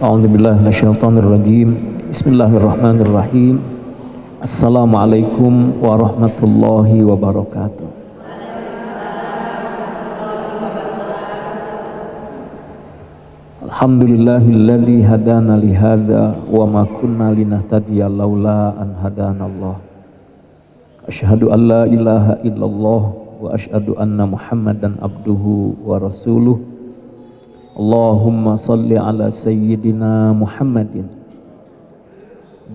A'udzubillahi minasyaitonirrajim. Bismillahirrahmanirrahim. Assalamualaikum warahmatullahi wabarakatuh. Alhamdulillahilladzi hadana li hadza wa ma kunna linahtadiya laula an hadanallah. Asyhadu an la ilaha illallah wa asyhadu anna Muhammadan abduhu wa rasuluh. Allahumma salli ala sayyidina Muhammadin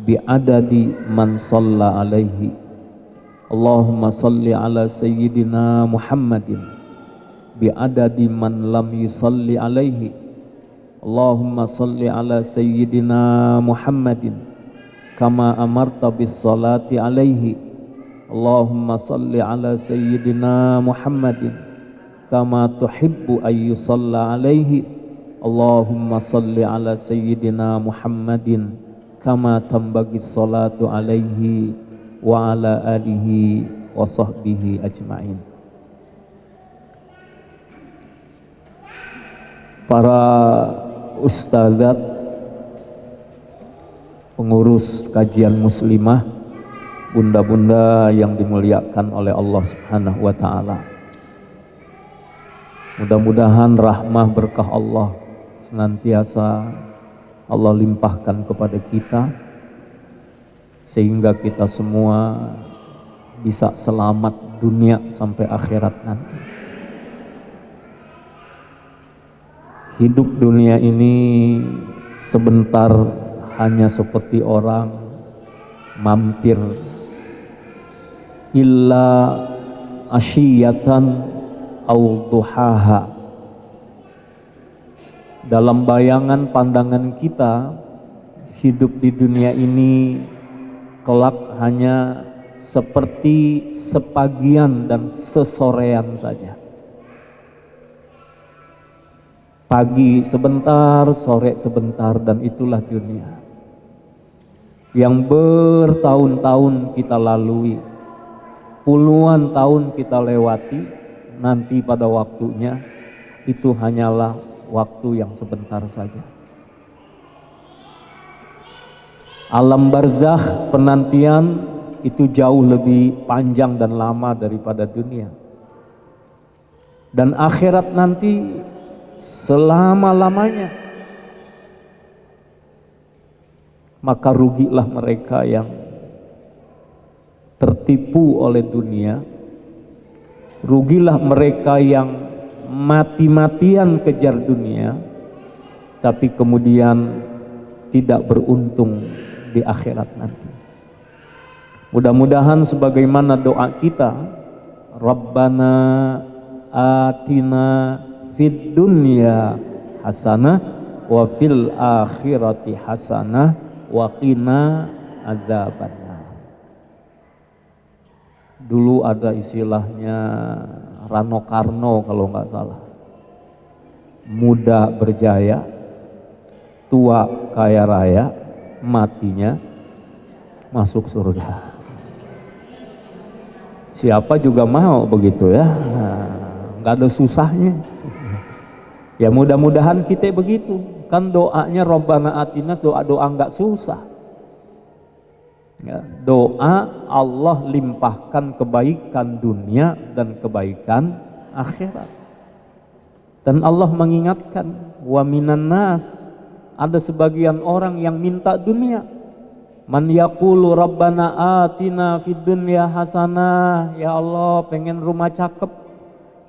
bi'adadi man shalla alaihi. Allahumma salli ala sayyidina Muhammadin bi'adadi man lam yusalli alaihi. Allahumma salli ala sayyidina Muhammadin kama amarta bis salati alaihi. Allahumma salli ala sayyidina Muhammadin kama tuhibbu ayyusalla alaihi. Allahumma salli ala sayyidina Muhammadin kama tambagi salatu alaihi wa ala alihi wa sahbihi ajma'in. Para ustadzat, pengurus kajian muslimah, bunda-bunda yang dimuliakan oleh Allah Subhanahu wa ta'ala, mudah-mudahan rahmah berkah Allah senantiasa Allah limpahkan kepada kita, sehingga kita semua bisa selamat dunia sampai akhirat nanti. Hidup dunia ini sebentar, hanya seperti orang mampir, illa asyiyatan au duhaha. Dalam bayangan pandangan kita, hidup di dunia ini kelak hanya seperti sepagian dan sesorean saja. Pagi sebentar, sore sebentar, dan itulah dunia yang bertahun-tahun kita lalui, puluhan tahun kita lewati. Nanti pada waktunya itu hanyalah waktu yang sebentar saja. Alam barzakh, penantian, itu jauh lebih panjang dan lama daripada dunia. Dan akhirat nanti selama-lamanya. Maka rugilah mereka yang tertipu oleh dunia. Rugilah mereka yang mati-matian kejar dunia, tapi kemudian tidak beruntung di akhirat nanti. Mudah-mudahan sebagaimana doa kita, Rabbana atina fid dunya hasanah wa fil akhirati hasanah wa qina adzabannar. Dulu ada istilahnya Rano Karno kalau nggak salah, muda berjaya, tua kaya raya, matinya masuk surga. Siapa juga mau begitu ya, nggak ada susahnya. Ya mudah-mudahan kita begitu, kan doanya Rabbana atina, doa nggak susah. Ya, doa Allah limpahkan kebaikan dunia dan kebaikan akhirat. Dan Allah mengingatkan, wa minan nas, ada sebagian orang yang minta dunia. Man yaqulu rabbana atina fid dunya hasanah, ya Allah pengen rumah cakep,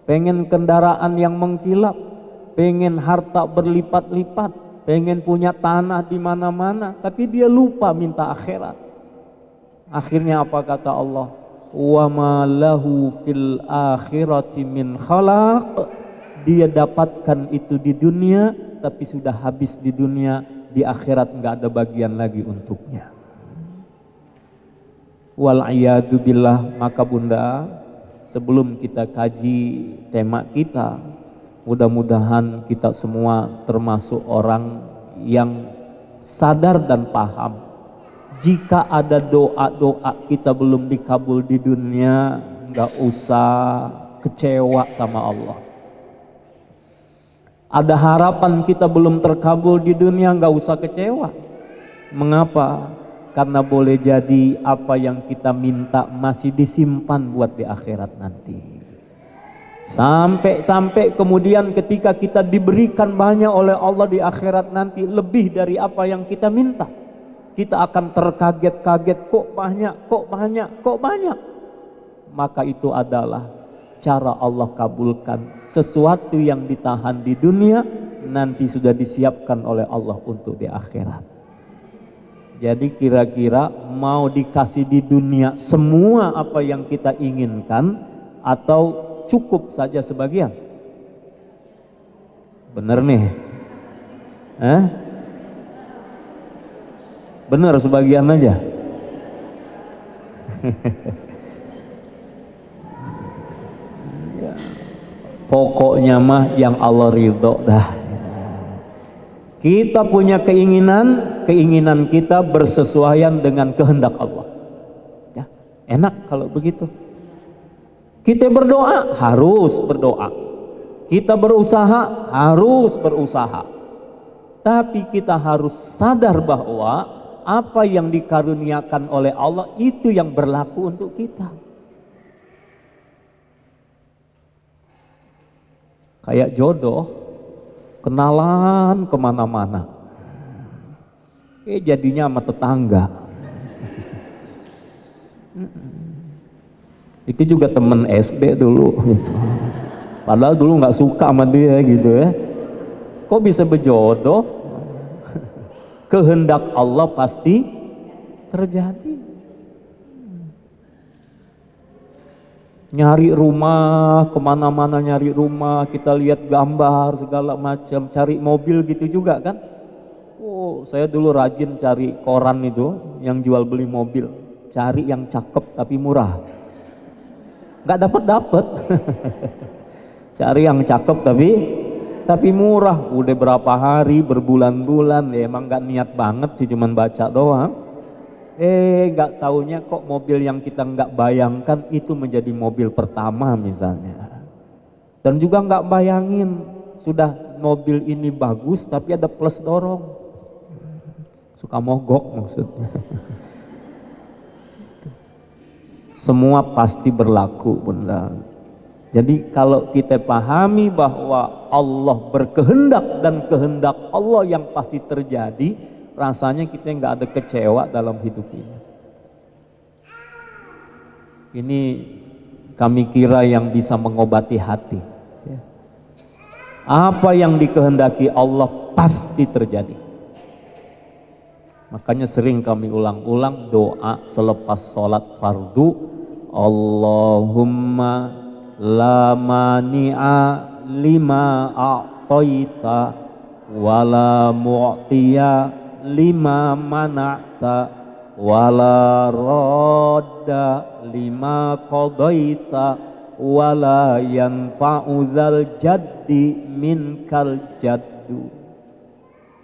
pengen kendaraan yang mengkilap, pengen harta berlipat-lipat, pengen punya tanah di mana-mana, tapi dia lupa minta akhirat. Akhirnya apa kata Allah? Wa ma lahu fil akhirati min khalaq. Dia dapatkan itu di dunia, tapi sudah habis di dunia, di akhirat nggak ada bagian lagi untuknya. Wal'iyadu billah. Maka bunda, sebelum kita kaji tema kita, mudah-mudahan kita semua termasuk orang yang sadar dan paham, jika ada doa-doa kita belum dikabul di dunia, Gak usah kecewa sama Allah. Ada harapan kita belum terkabul di dunia, gak usah kecewa. Mengapa? Karena boleh jadi apa yang kita minta masih disimpan buat di akhirat nanti. Sampai kemudian ketika kita diberikan banyak oleh Allah di akhirat nanti, lebih dari apa yang kita minta, kita akan terkaget-kaget, kok banyak. Maka itu adalah cara Allah kabulkan sesuatu yang ditahan di dunia, nanti sudah disiapkan oleh Allah untuk di akhirat. Jadi kira-kira mau dikasih di dunia semua apa yang kita inginkan, atau cukup saja sebagian? Bener nih? Bener sebagian aja? Pokoknya mah yang Allah ridho dah. Kita punya keinginan kita bersesuaian dengan kehendak Allah. Ya, enak kalau begitu. Kita berdoa, harus berdoa. Kita berusaha, harus berusaha. Tapi kita harus sadar bahwa apa yang dikaruniakan oleh Allah itu yang berlaku untuk kita. Kayak jodoh, kenalan kemana-mana, jadinya sama tetangga. Itu juga temen SD dulu gitu. Padahal dulu nggak suka sama dia gitu ya. Kok bisa berjodoh? Kehendak Allah pasti terjadi. Nyari rumah, kemana-mana nyari rumah, kita lihat gambar segala macam, cari mobil gitu juga kan. Oh, saya dulu rajin cari koran itu yang jual beli mobil, cari yang cakep tapi murah. Nggak dapet cari yang cakep tapi murah. Udah berapa hari, berbulan-bulan, ya emang nggak niat banget sih, cuman baca doang. Nggak taunya kok mobil yang kita nggak bayangkan itu menjadi mobil pertama misalnya. Dan juga nggak bayangin sudah mobil ini bagus tapi ada plus dorong, suka mogok maksudnya. Semua pasti berlaku, bunda. Jadi kalau kita pahami bahwa Allah berkehendak dan kehendak Allah yang pasti terjadi, rasanya kita nggak ada kecewa dalam hidup ini. Ini kami kira yang bisa mengobati hati. Apa yang dikehendaki Allah pasti terjadi. Makanya sering kami ulang-ulang doa selepas sholat fardu, Allahumma la mani'a lima a'taita wala mu'tiya lima mana'ta wala radda lima qadaita wala yanfa'u dzal jaddi minkal jaddu.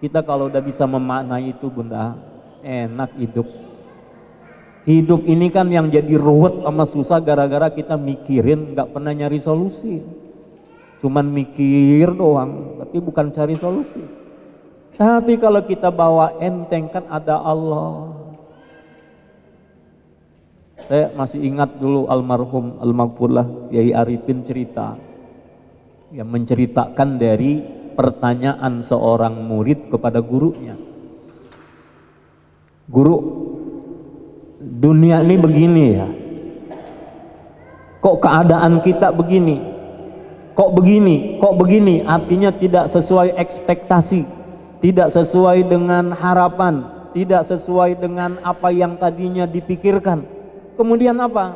Kita kalau udah bisa memaknai itu, bunda, enak hidup. Hidup ini kan yang jadi ruwet sama susah gara-gara kita mikirin, nggak pernah nyari solusi. Cuman mikir doang, tapi bukan cari solusi. Tapi kalau kita bawa enteng, kan ada Allah. Saya masih ingat dulu almarhum almarhumlah Kiai Arifin cerita, yang menceritakan dari pertanyaan seorang murid kepada gurunya. Guru, dunia ini begini ya, kok keadaan kita begini, kok begini, artinya tidak sesuai ekspektasi, tidak sesuai dengan harapan, tidak sesuai dengan apa yang tadinya dipikirkan. Kemudian apa?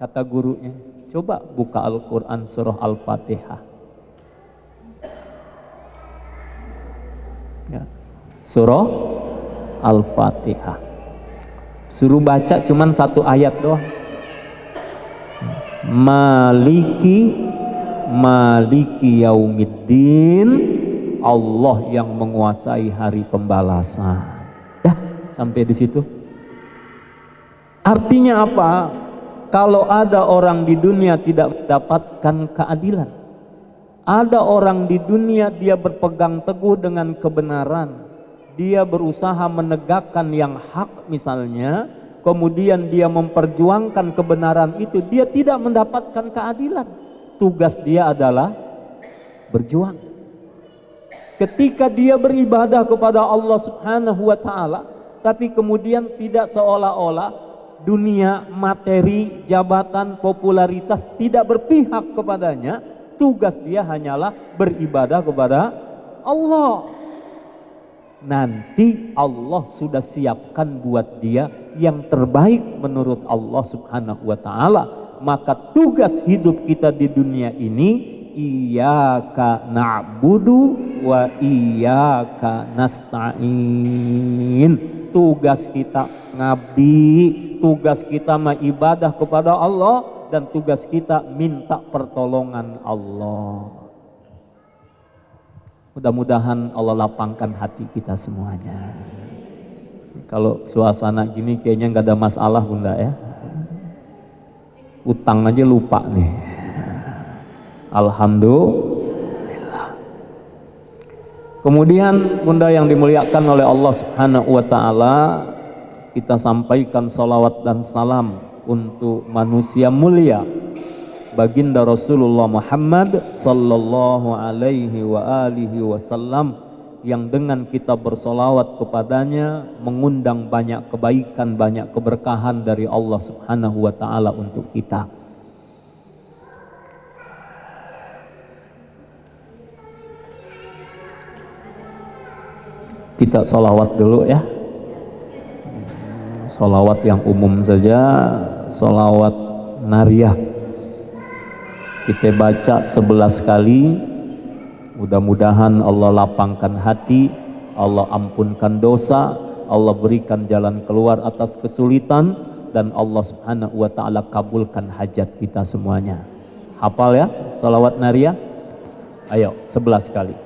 Kata gurunya, coba buka Al-Quran surah Al-Fatihah. Ya. Surah Al-Fatihah, suruh baca cuman satu ayat doang. Maliki yaumiddin, Allah yang menguasai hari pembalasan. Dah, sampai di situ. Artinya apa? kalau ada orang di dunia tidak mendapatkan keadilan, ada orang di dunia dia berpegang teguh dengan kebenaran, dia berusaha menegakkan yang hak misalnya, kemudian dia memperjuangkan kebenaran itu, dia tidak mendapatkan keadilan. Tugas dia adalah berjuang. Ketika dia beribadah kepada Allah Subhanahu wa Ta'ala, tapi kemudian tidak seolah-olah dunia, materi, jabatan, popularitas tidak berpihak kepadanya, tugas dia hanyalah beribadah kepada Allah. Nanti Allah sudah siapkan buat dia yang terbaik menurut Allah Subhanahu wa Ta'ala. Maka tugas hidup kita di dunia ini, iyyaka na'budu wa iyyaka nasta'in. Tugas kita ngabdi, tugas kita ibadah kepada Allah, dan tugas kita minta pertolongan Allah. Mudah-mudahan Allah lapangkan hati kita semuanya. Kalau suasana gini kayaknya nggak ada masalah Bunda ya. Utang aja lupa nih. Alhamdulillah. Kemudian Bunda yang dimuliakan oleh Allah Subhanahu wa Ta'ala, kita sampaikan salawat dan salam untuk manusia mulia Baginda Rasulullah Muhammad sallallahu alaihi wa alihi wasallam, yang dengan kita bersolawat kepadanya mengundang banyak kebaikan, banyak keberkahan dari Allah Subhanahu wa Ta'ala untuk kita. Kita solawat dulu ya. Solawat yang umum saja, solawat nariyah. Kita baca 11 kali. Mudah-mudahan Allah lapangkan hati, Allah ampunkan dosa, Allah berikan jalan keluar atas kesulitan, dan Allah Subhanahu wa Ta'ala kabulkan hajat kita semuanya. Hafal ya salawat nariyah? Ayo 11 kali.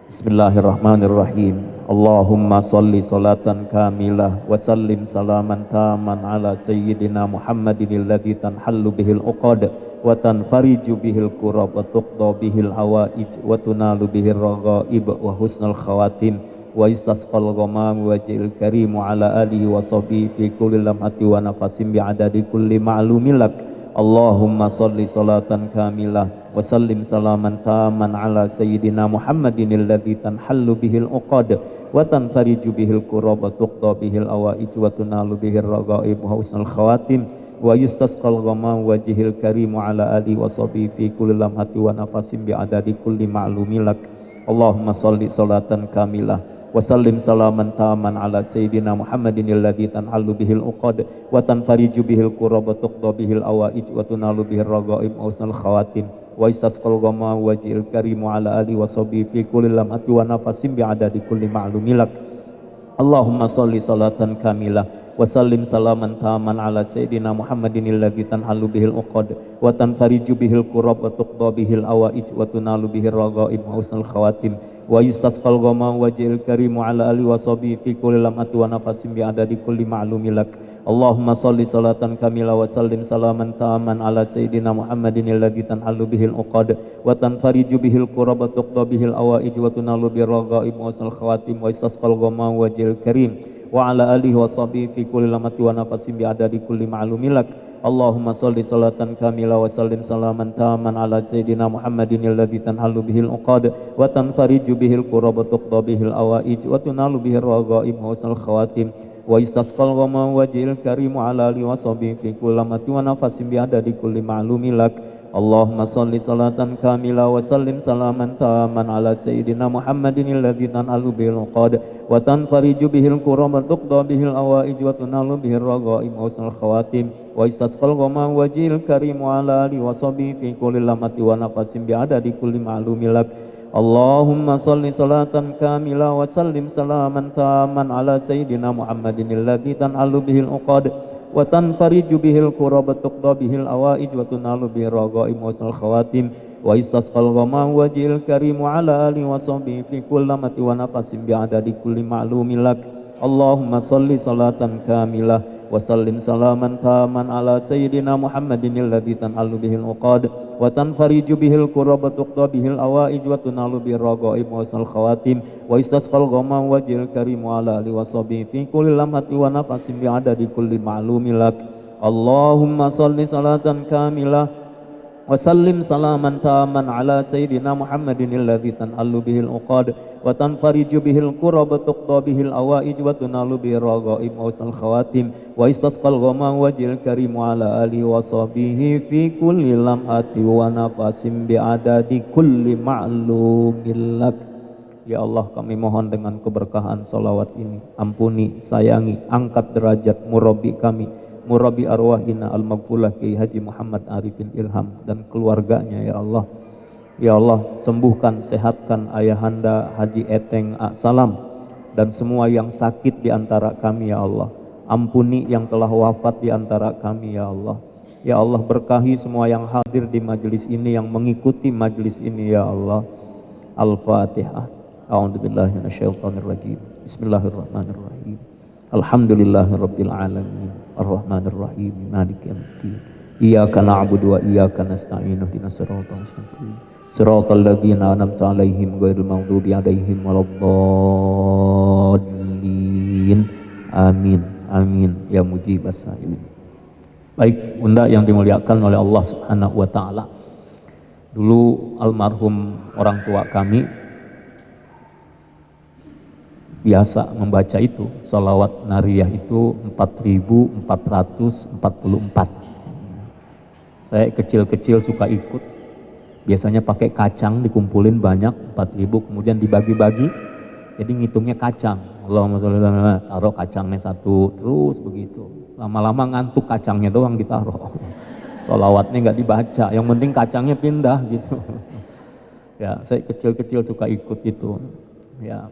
Bismillahirrahmanirrahim. Allahumma salli salatan kamilah wa sallim salaman taman ala sayyidina Muhammadin alladhi tanhallu bihil uqad wa tanfariju bihil kurab wa tuqda bihil hawaij wa tunalu bihil raghaib wa husnul khawatim wa yustasqal ghamam wa jil karim ala alihi wa sahbihi fi kulli lamhati wa nafasin bi'adadi kulli ma'lumin lak. Allahumma salli salatan kamilah wa sallim salaman taman ala sayyidina Muhammadin alladhi tanhallu bihil uqad wa tanfariju bihil kurab wa tuqda bihil hawaij wa tunalu bihil raghaib wa husnul khawatim wa yustasqal ghamam wajhil karim ala alihi wa sahbihi fi kulli lamhati wa nafasin bi'adadi kulli ma'lumin lak. Allahumma salli salatan kamilah wa sallim salaman taman ala sayyidina Muhammadin alladhi tanhallu bihil uqad wa tanfariju bihil kurab wa tuqda bihil hawaij wa tunalu bihil raghaib wa husnul khawatim wa yustasqal ghamam wajhil karim ala alihi wa sahbihi fi kulli lamhati wa nafasin bi'adadi kulli ma'lumin lak. Allahumma salli salatan kamilah wa sallim salaman taman ala sayyidina Muhammadin alladhi tanhallu bihil uqad wa tanfariju bihil kurab wa tuqda bihil hawaij wa tunalu bihil raghaib wa husnul khawatim wa yustasqal ghamam wajhil karim ala alihi wa sahbihi fi kulli lamhati wa nafasin bi'adadi kulli ma'lumin lak. Allahumma salli salatan kamila wa sallim salaman taman ala sayyidina Muhammadin alladhi tanhallu bihil uqad wa tanfariju bihil kurab wa tuqda bihil hawaij wa tunalu bihil raghaib wa husnul khawatim wa yustasqal ghamam wajhil karim wa ala alihi wa sahbihi fi kulli lamhati wa nafasin bi'adadi kulli ma'lumin lak. Allahumma salli salatan kamila wa sallim salaman taman ala sayyidina Muhammadin alladhi tanhallu bihil uqad wa tanfariju bihil kurab wa tuqda bihil hawaij wa tunalu bihil raghaib wa husnul khawatim wa yustasqal ghamam wajhil karim ala alihi wa sahbihi fi kulli lamhati wa nafasin bi'adadi kulli ma'lumin lak. Allahumma salli salatan kamila wa sallim salaman taman ala sayyidina Muhammadin alladhi tanhallu bihil uqad wa tanfariju bihil kurab wa tuqda bihil hawaij wa tunalu bihil raghaib wa husnul khawatim wa yustasqal ghamam wajhil karim ala alihi wa sahbihi fi kulli lamhati wa nafasin bi'adadi kulli ma'lumin lak. Allahumma salli salatan kamila wa sallim salaman taman ala sayyidina Muhammadin alladhi tanhallu bihil uqad wa tanfariju bihil kurab wa tuqda bihil hawaij wa tunalu bihil raghaib wa husnul khawatim wa yustasqal ghamam wajhil karim ala alihi wa sahbihi fi kulli lamhati wa nafasin bi'adadi kulli ma'lumin lak. Allahumma salli salatan kamilah wa sallim salaman taman ala sayyidina Muhammadin alladzi tan'alu bihil uqad wa tanfariju bihil kurab wa tuqda bihil awaij wa tunalu bir raghaib wa sal khawatim wa istasqal ghama wajhil karim wa ala alihi wa sahbihi fi kulli lamhati wa nafasin bi adadi kulli ma'lumilak. Allahumma salli salatan kamilah wa sallim salaman taman ala sayyidina Muhammadin alladzi tan'alu bihil uqad wa tanfariju bihil kurab wa tuqda bihil awaij wa tunalu bir raghaib wa sal khawatim wa istasqal ghama wajhil karim wa ala alihi wa sahbihi fi kulli lamhati wa nafasin bi adadi kulli ma'lumin lak. Ya Allah, kami mohon dengan keberkahan salawat ini, ampuni, sayangi, angkat derajat murabbi kami, murabbi arwahina al-maghfulah Kiai Haji Muhammad Arifin Ilham dan keluarganya. Ya Allah, ya Allah, sembuhkan, sehatkan ayahanda Haji Eteng Salam dan semua yang sakit di antara kami. Ya Allah, ampuni yang telah wafat di antara kami. Ya Allah, ya Allah, berkahi semua yang hadir di majelis ini, yang mengikuti majelis ini. Ya Allah. Al-Fatihah. A'udzubillahi minasyaitonirrajim. Bismillahirrahmanirrahim. Alhamdulillahirabbil alamin. Ar-Rahmanir-Rahim. Maliki yaumiddin. Iyyaka na'budu wa iyyaka nasta'in. Ihdinas siratal mustaqim. Siratal ladzina an'amta 'alaihim ghairil maghdubi 'alaihim waladdallin. Amin. Amin ya mujibas sa'ilin. Baik, Bunda yang dimuliakan oleh Allah Subhanahu wa taala. Dulu almarhum orang tua kami biasa membaca itu, sholawat nariyah itu 4444. Saya kecil-kecil suka ikut, biasanya pakai kacang dikumpulin banyak 4000, kemudian dibagi-bagi, jadi ngitungnya kacang. Allahumma sholli ala Muhammad, taruh kacangnya satu, terus begitu. Lama-lama ngantuk, kacangnya doang ditaruh. Sholawatnya nggak dibaca, yang penting kacangnya pindah gitu. Ya, saya kecil-kecil suka ikut itu. Ya.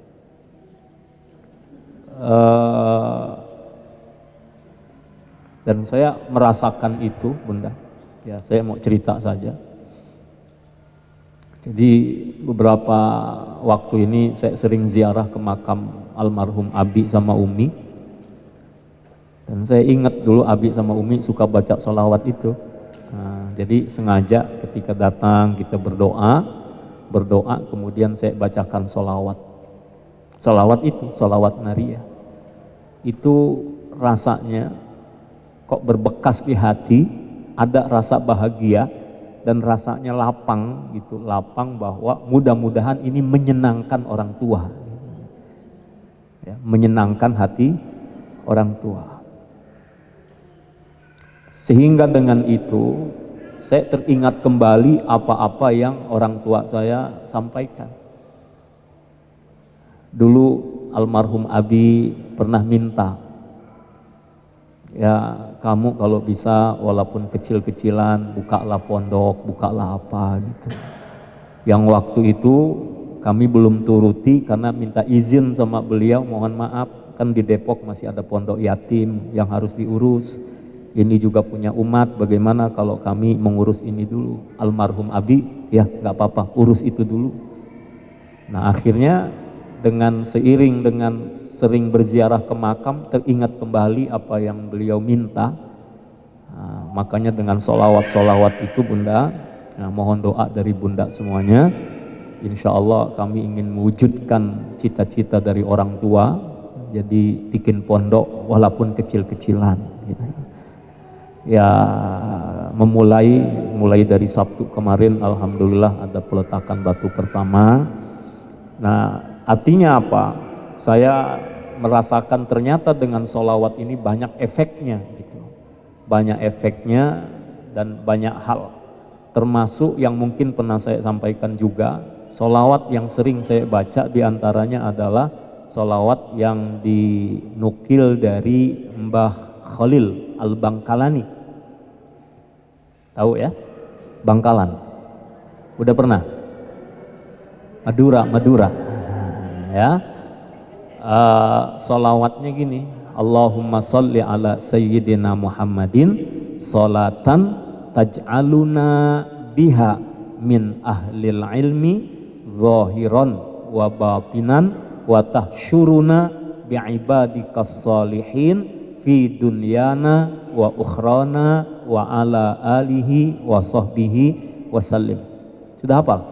Dan saya merasakan itu, Bunda. Ya, saya mau cerita saja. Jadi beberapa waktu ini saya sering ziarah ke makam almarhum Abi sama Umi. Dan saya ingat dulu Abi sama Umi suka baca sholawat itu. Nah, jadi sengaja ketika datang kita berdoa kemudian saya bacakan sholawat. Sholawat itu, sholawat nariyah. Itu rasanya kok berbekas di hati, ada rasa bahagia dan rasanya lapang gitu, lapang bahwa mudah-mudahan ini menyenangkan orang tua. Ya, menyenangkan hati orang tua. Sehingga dengan itu saya teringat kembali apa-apa yang orang tua saya sampaikan. Dulu almarhum Abi pernah minta, ya kamu kalau bisa walaupun kecil-kecilan bukalah pondok, bukalah apa gitu. Yang waktu itu kami belum turuti karena minta izin sama beliau, mohon maaf kan di Depok masih ada pondok yatim yang harus diurus. Ini juga punya umat, bagaimana kalau kami mengurus ini dulu. Almarhum Abi, ya nggak apa-apa, urus itu dulu. Nah akhirnya dengan seiring dengan sering berziarah ke makam, teringat kembali apa yang beliau minta. Nah, makanya dengan solawat-solawat itu Bunda, nah, mohon doa dari Bunda semuanya. Insya Allah kami ingin mewujudkan cita-cita dari orang tua, jadi bikin pondok walaupun kecil-kecilan. Gitu. Ya mulai dari Sabtu kemarin, alhamdulillah ada peletakan batu pertama. Nah artinya apa? Saya merasakan ternyata dengan sholawat ini banyak efeknya gitu. Banyak efeknya dan banyak hal. Termasuk yang mungkin pernah saya sampaikan juga, sholawat yang sering saya baca diantaranya adalah sholawat yang dinukil dari Mbah Khalil Al-Bangkalani. Tahu ya? Bangkalan. Udah pernah? Madura. Ya. Sholawatnya gini, Allahumma sholli ala sayyidina Muhammadin sholatan taj'aluna biha min ahlil ilmi zahiran wa batinan wa tahsyuruna bi'ibadikas salihin fi dunyana wa ukhrana wa ala alihi wa sahbihi wasallim. Sudah hafal?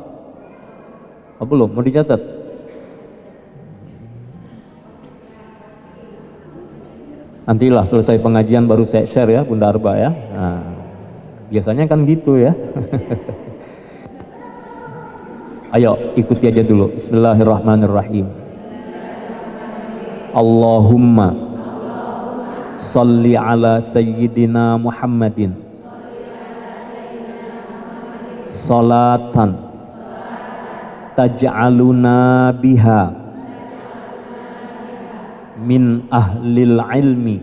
Oh, belum? Mau dicatat? Nantilah selesai pengajian baru saya share ya Bunda Arba ya. Nah, biasanya kan gitu ya. Ayo ikuti aja dulu. Bismillahirrahmanirrahim. Allahumma salli ala sayyidina Muhammadin salatan taj'aluna biha min ahlil ilmi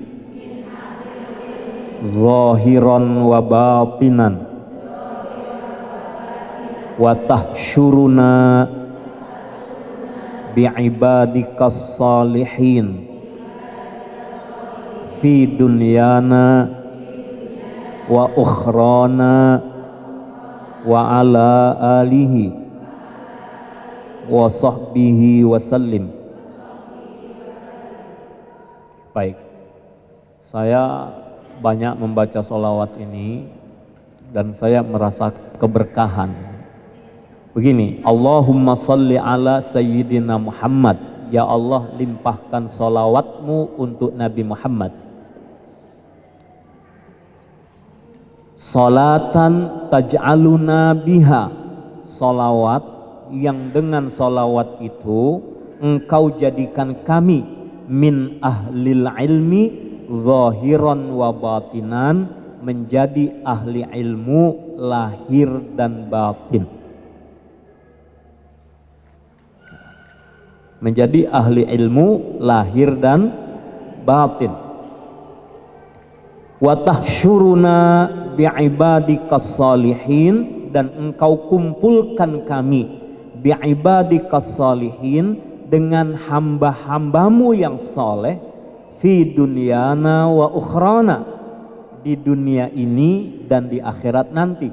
zahiran wa batinan wa tahsyuruna bi'ibadikas salihin fi dunyana wa ukhrana wa ala alihi wa sahbihi wasallim. Baik, saya banyak membaca sholawat ini dan saya merasa keberkahan. Begini, Allahumma salli ala sayyidina Muhammad. Ya Allah, limpahkan sholawatmu untuk Nabi Muhammad. Salatan taj'aluna biha, sholawat yang dengan sholawat itu engkau jadikan kami min ahlil ilmi zahiran wa batinan, menjadi ahli ilmu lahir dan batin. Menjadi ahli ilmu lahir dan batin. Wa tahsyuruna bi'ibadikas salihin, dan engkau kumpulkan kami bi'ibadikas salihin, dengan hamba-hambamu yang soleh, fi dunyana wa ukhrana, di dunia ini dan di akhirat nanti,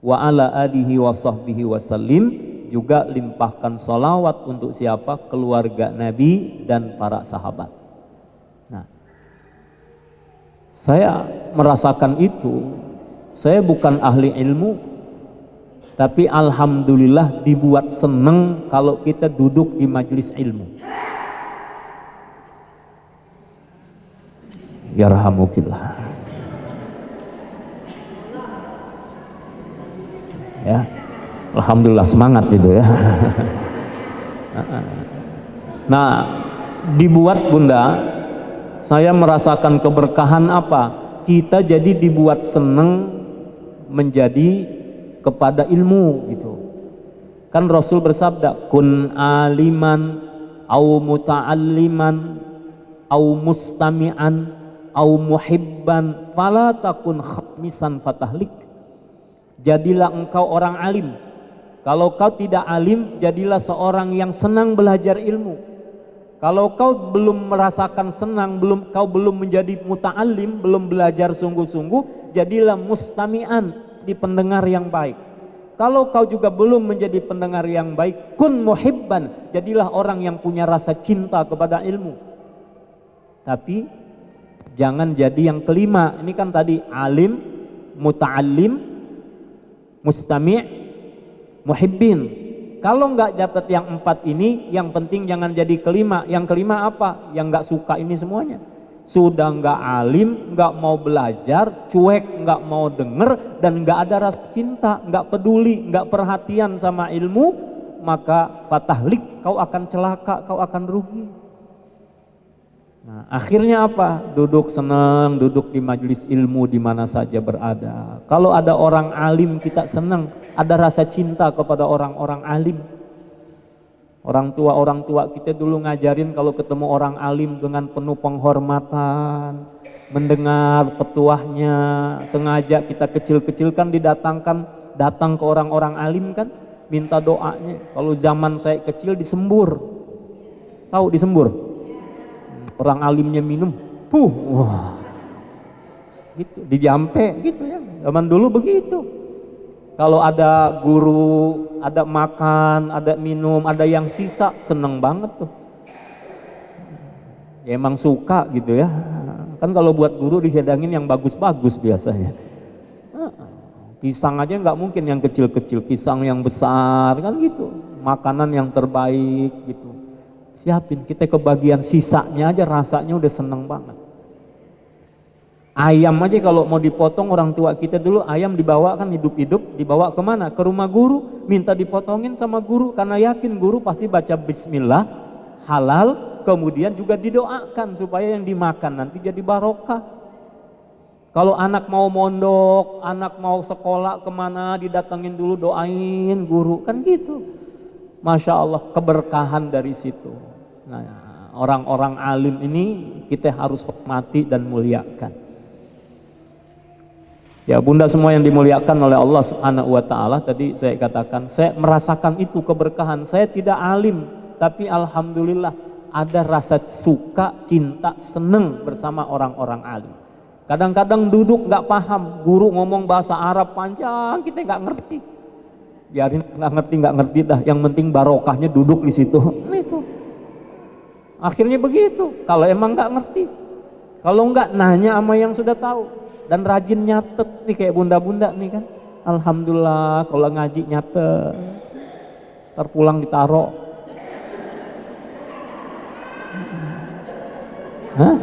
wa ala alihi wa sahbihi wasallim, juga limpahkan sholawat untuk siapa? Keluarga Nabi dan para sahabat. Nah, saya merasakan itu. Saya bukan ahli ilmu, tapi alhamdulillah dibuat seneng kalau kita duduk di majelis ilmu. Yarhamukillah. Ya, alhamdulillah, semangat gitu ya. Nah, dibuat Bunda, saya merasakan keberkahan apa? Kita jadi dibuat seneng menjadi kepada ilmu gitu. Kan Rasul bersabda, kun aliman au muta'alliman au mustami'an au muhibban fala takun khamisan fatahlik. Jadilah engkau orang alim. Kalau kau tidak alim, jadilah seorang yang senang belajar ilmu. Kalau kau belum merasakan senang, kau belum menjadi muta'allim, belum belajar sungguh-sungguh, jadilah mustami'an, di pendengar yang baik. Kalau kau juga belum menjadi pendengar yang baik, kun muhibban, jadilah orang yang punya rasa cinta kepada ilmu. Tapi jangan jadi yang kelima. Ini kan tadi alim, muta'allim, mustami', muhibbin. Kalau nggak dapat yang empat ini, yang penting jangan jadi kelima. Yang kelima apa? Yang nggak suka ini semuanya. Sudah nggak alim, nggak mau belajar, cuek, nggak mau denger, dan nggak ada rasa cinta, nggak peduli, nggak perhatian sama ilmu, maka fatahlik, kau akan celaka, kau akan rugi. Nah, akhirnya apa? Duduk senang, duduk di majelis ilmu di mana saja berada. Kalau ada orang alim kita senang, ada rasa cinta kepada orang-orang alim. Orang tua kita dulu ngajarin kalau ketemu orang alim dengan penuh penghormatan, mendengar petuahnya. Sengaja kita kecil-kecil kan datang ke orang-orang alim kan, minta doanya. Kalau zaman saya kecil disembur, tahu disembur? Orang alimnya minum, wah, gitu, dijampe gitu ya. Zaman dulu begitu. Kalau ada guru, ada makan, ada minum, ada yang sisa, seneng banget tuh. Ya emang suka gitu ya. Kan kalau buat guru dihidangin yang bagus-bagus biasanya. Pisang aja nggak mungkin yang kecil-kecil, pisang yang besar kan gitu. Makanan yang terbaik gitu. Siapin, kita kebagian sisanya aja rasanya udah seneng banget. Ayam aja kalau mau dipotong orang tua kita dulu ayam dibawa kan hidup-hidup, dibawa kemana? Ke rumah guru, minta dipotongin sama guru karena yakin guru pasti baca bismillah, halal, kemudian juga didoakan supaya yang dimakan nanti jadi barokah. Kalau anak mau mondok, anak mau sekolah kemana didatengin dulu doain guru kan gitu. Masya Allah keberkahan dari situ. Nah, orang-orang alim ini kita harus hormati dan muliakan. Ya bunda semua yang dimuliakan oleh Allah Subhanahu wa ta'ala, tadi saya katakan saya merasakan itu keberkahan. Saya tidak alim tapi alhamdulillah ada rasa suka, cinta, seneng bersama orang-orang alim. Kadang-kadang duduk nggak paham, guru ngomong bahasa Arab panjang kita nggak ngerti. Biarin nggak ngerti dah, yang penting barokahnya duduk di situ. Itu akhirnya begitu kalau emang nggak ngerti. Kalau nggak nanya sama yang sudah tahu dan rajin nyatet nih kayak bunda-bunda nih kan. Alhamdulillah kalau ngaji nyatet, terpulang ditaro. Hah?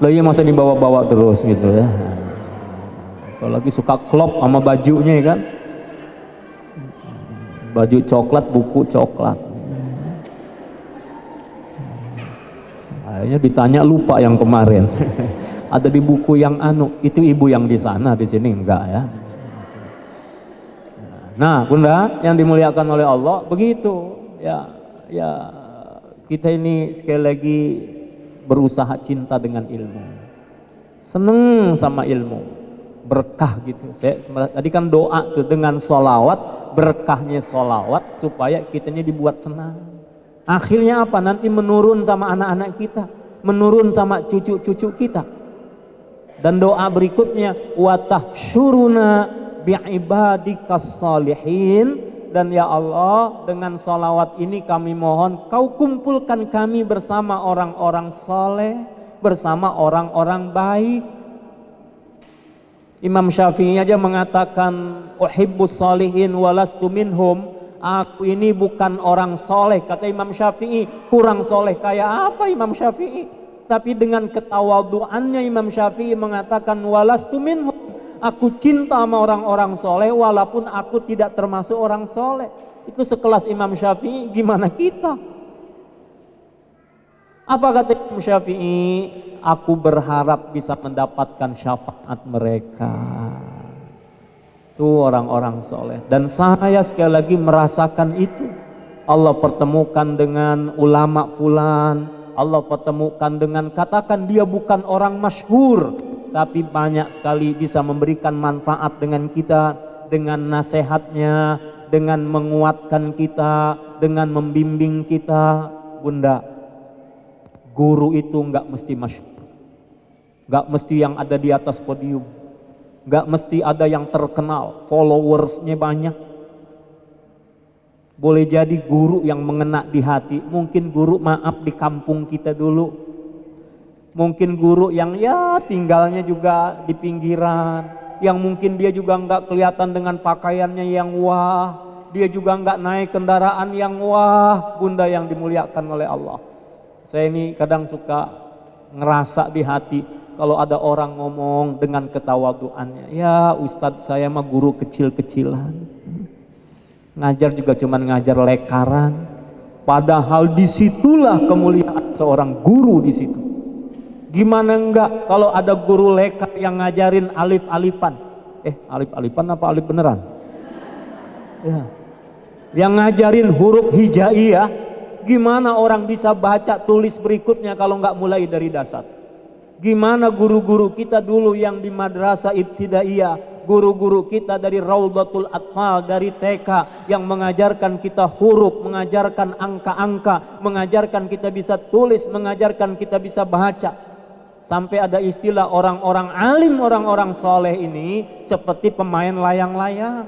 Loh iya masa dibawa-bawa terus gitu ya. Kalau lagi suka klop sama bajunya ya kan. Baju coklat, buku coklat. Akhirnya ditanya lupa yang kemarin. Ada di buku yang itu ibu yang di sana, di sini enggak ya. Nah, bunda yang dimuliakan oleh Allah begitu ya. Kita ini sekali lagi berusaha cinta dengan ilmu, seneng sama ilmu, berkah gitu. Tadi kan doa tuh dengan sholawat, berkahnya sholawat supaya kitanya dibuat senang. Akhirnya apa? Nanti menurun sama anak-anak kita, menurun sama cucu-cucu kita. Dan doa berikutnya, wa tahsyuruna bi'ibadikas salihin. Dan ya Allah, dengan sholawat ini kami mohon kau kumpulkan kami bersama orang-orang soleh, bersama orang-orang baik. Imam Syafi'i aja mengatakan uhibbus salihin walastu minhum. Aku ini bukan orang soleh, kata Imam Syafi'i. Kurang soleh kayak apa Imam Syafi'i? Tapi dengan ketawaduannya Imam Syafi'i mengatakan walastu minhum. Aku cinta sama orang-orang soleh walaupun aku tidak termasuk orang soleh. Itu sekelas Imam Syafi'i, gimana kita? Apa kata Imam Syafi'i? Aku berharap bisa mendapatkan syafaat mereka. Itu orang-orang soleh. Dan saya sekali lagi merasakan itu. Allah pertemukan dengan ulama fulan, Allah pertemukan dengan, katakan dia bukan orang masyhur, tapi banyak sekali bisa memberikan manfaat dengan kita, dengan nasihatnya, dengan menguatkan kita, dengan membimbing kita. Bunda, guru itu nggak mesti masyhur, nggak mesti yang ada di atas podium, nggak mesti ada yang terkenal, followersnya banyak. Boleh jadi guru yang mengena di hati, mungkin guru maaf di kampung kita dulu, mungkin guru yang ya tinggalnya juga di pinggiran, yang mungkin dia juga nggak kelihatan dengan pakaiannya yang wah, dia juga nggak naik kendaraan yang wah. Bunda yang dimuliakan oleh Allah, saya ini kadang suka ngerasa di hati kalau ada orang ngomong dengan ketawaduannya, ya Ustadz saya mah guru kecil-kecilan, ngajar juga cuman ngajar lekaran, padahal disitulah kemuliaan seorang guru di situ. Gimana enggak kalau ada guru lekar yang ngajarin alif-alifan? Alif-alifan apa alif beneran? Ya. Yang ngajarin huruf hijaiyah, gimana orang bisa baca tulis berikutnya kalau enggak mulai dari dasar? Gimana guru-guru kita dulu yang di madrasah ibtidaiyah, guru-guru kita dari Raudhatul Atfal, dari TK, yang mengajarkan kita huruf, mengajarkan angka-angka, mengajarkan kita bisa tulis, mengajarkan kita bisa baca. Sampai ada istilah orang-orang alim, orang-orang soleh ini seperti pemain layang-layang.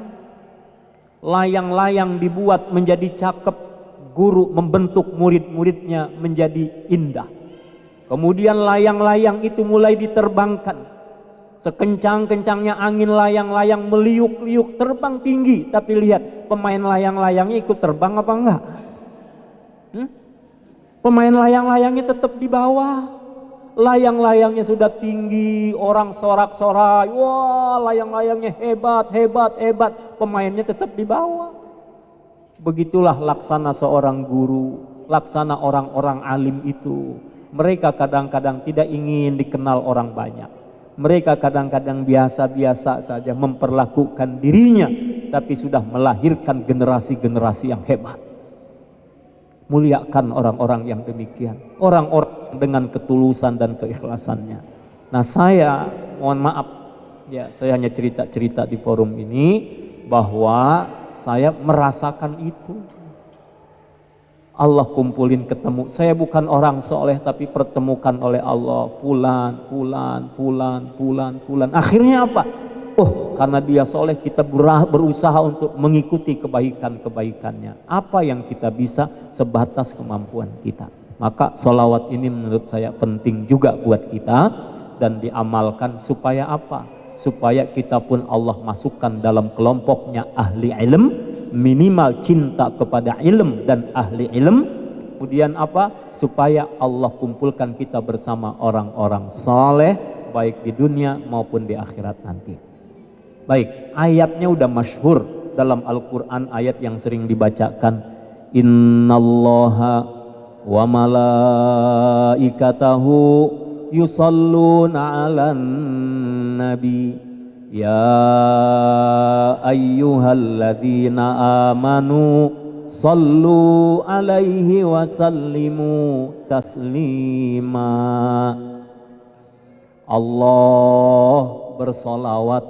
Layang-layang dibuat menjadi cakep, guru membentuk murid-muridnya menjadi indah. Kemudian layang-layang itu mulai diterbangkan. Sekencang-kencangnya angin, layang-layang meliuk-liuk terbang tinggi. Tapi lihat, pemain layang-layangnya ikut terbang apa enggak? Pemain layang-layangnya tetap di bawah. Layang-layangnya sudah tinggi, orang sorak-sorai, wah layang-layangnya hebat, hebat, hebat. Pemainnya tetap di bawah. Begitulah laksana seorang guru, laksana orang-orang alim itu. Mereka kadang-kadang tidak ingin dikenal orang banyak. Mereka kadang-kadang biasa-biasa saja memperlakukan dirinya, tapi sudah melahirkan generasi-generasi yang hebat. Muliakan orang-orang yang demikian, orang-orang dengan ketulusan dan keikhlasannya. Nah, saya mohon maaf ya, saya hanya cerita-cerita di forum ini bahwa saya merasakan itu. Allah kumpulin ketemu. Saya bukan orang soleh tapi pertemukan oleh Allah. Fulan. Akhirnya apa? Oh, karena dia soleh kita berusaha untuk mengikuti kebaikan-kebaikannya. Apa yang kita bisa sebatas kemampuan kita. Maka sholawat ini menurut saya penting juga buat kita dan diamalkan supaya apa? Supaya kita pun Allah masukkan dalam kelompoknya ahli ilm, minimal cinta kepada ilm dan ahli ilm. Kemudian apa? Supaya Allah kumpulkan kita bersama orang-orang saleh baik di dunia maupun di akhirat nanti. Baik, ayatnya udah masyhur dalam Al-Quran, ayat yang sering dibacakan. Innallaha wa malaikatahu yusalluna 'alan nabi ya ayyuhalladzina amanu sallu alaihi wa sallimu taslima. Allah bersolawat,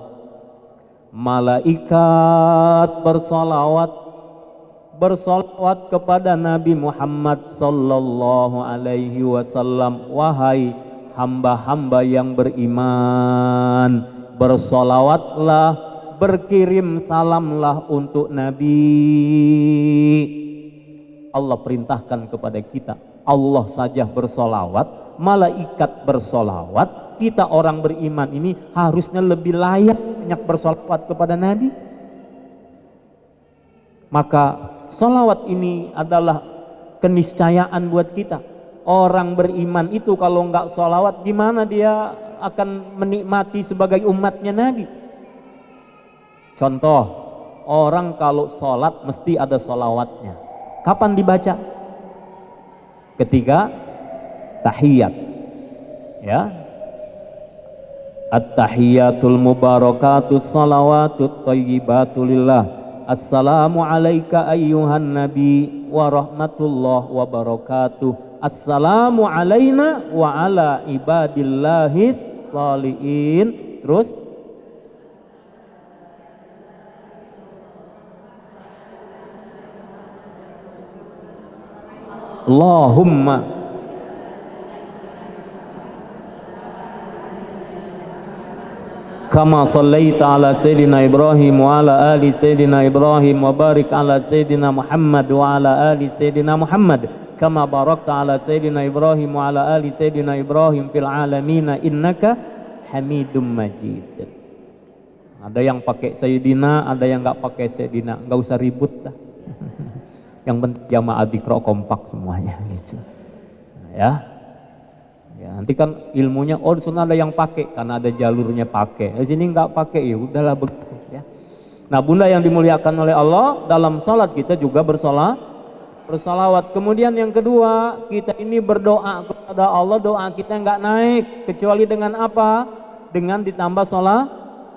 malaikat bersolawat kepada Nabi Muhammad sallallahu alaihi wasallam. Wahai hamba-hamba yang beriman, bersolawatlah, berkirim salamlah untuk Nabi. Allah perintahkan kepada kita. Allah saja bersolawat, malaikat bersolawat, kita orang beriman ini harusnya lebih layak banyak bersolawat kepada Nabi. Maka solawat ini adalah keniscayaan buat kita. Orang beriman itu kalau nggak solawat, gimana dia akan menikmati sebagai umatnya Nabi? Contoh, orang kalau sholat mesti ada solawatnya. Kapan dibaca? Ketika tahiyat, ya. At-tahiyatul mubarakatus salawatut thayyibatu lillah. Assalamu alayka ayyuhan nabi wa rahmatullah wa barakatuh. Assalamu alayna wa ala ibadillahis salihin. Terus Allahumma kama sallaita ala sayyidina Ibrahim wa ala ali sayyidina Ibrahim wa barik ala sayyidina Muhammad wa ala ali sayyidina Muhammad kama barakta ala sayyidina Ibrahim wa ala ali sayyidina Ibrahim fil alamin innaka Hamidum Majid. Ada yang pakai sayyidina, ada yang nggak pakai sayyidina, nggak usah ribut dah. Yang penting jamaah dikro kompak semuanya gitu. Ya. Ya, nanti kan ilmunya di sana ada yang pakai karena ada jalurnya pakai. Di sini nggak pakai, ya udahlah begitu ya. Nah, Bunda yang dimuliakan oleh Allah, dalam salat kita juga bersolawat. Kemudian yang kedua, kita ini berdoa kepada Allah, doa kita nggak naik kecuali dengan apa? Dengan ditambah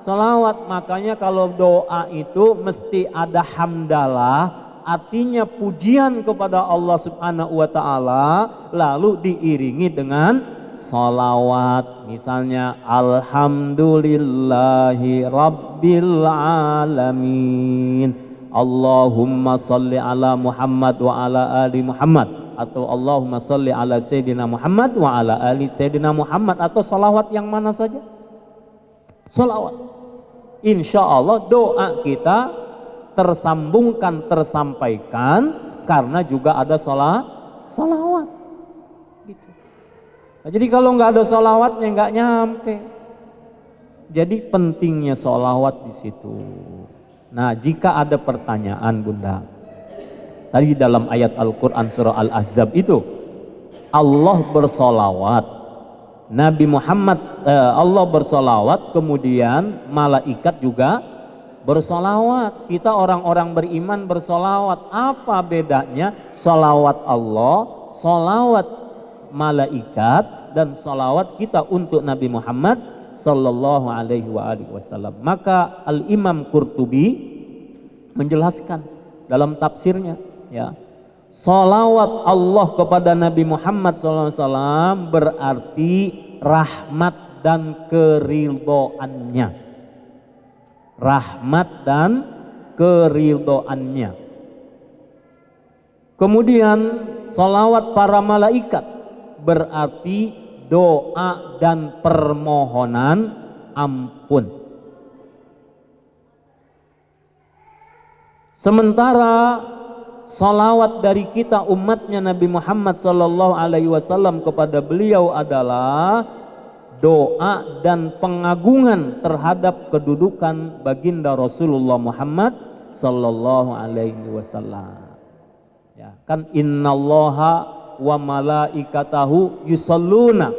solawat. Makanya kalau doa itu mesti ada hamdalah. Artinya pujian kepada Allah subhanahu wa ta'ala lalu diiringi dengan salawat. Misalnya alhamdulillahi rabbil alamin, Allahumma salli ala Muhammad wa ala ali Muhammad, atau Allahumma salli ala Sayyidina Muhammad wa ala ali Sayyidina Muhammad, atau salawat yang mana saja. Salawat, insya Allah doa kita tersambungkan, tersampaikan karena juga ada salawat gitu. Nah, jadi kalau nggak ada sholawatnya nggak nyampe. Jadi pentingnya sholawat di situ. Nah, jika ada pertanyaan Bunda, tadi dalam ayat Al-Quran surah Al-Ahzab itu Allah bersolawat, Nabi Muhammad Allah bersolawat, kemudian malaikat juga bersolawat. Kita orang-orang beriman bersolawat. Apa bedanya solawat Allah, solawat malaikat, dan solawat kita untuk Nabi Muhammad sallallahu alaihi wasallam? Maka Al-Imam Qurtubi menjelaskan dalam tafsirnya, ya, salawat Allah kepada Nabi Muhammad sallallahu alaihi wasallam berarti rahmat dan keridhoannya. Rahmat dan keridhoannya. Kemudian salawat para malaikat berarti doa dan permohonan ampun. Sementara salawat dari kita umatnya Nabi Muhammad sallallahu alaihi wasallam kepada beliau adalah doa dan pengagungan terhadap kedudukan baginda Rasulullah Muhammad sallallahu alaihi wasallam. Ya, kan innallaha wa malaikatahu yusalluna.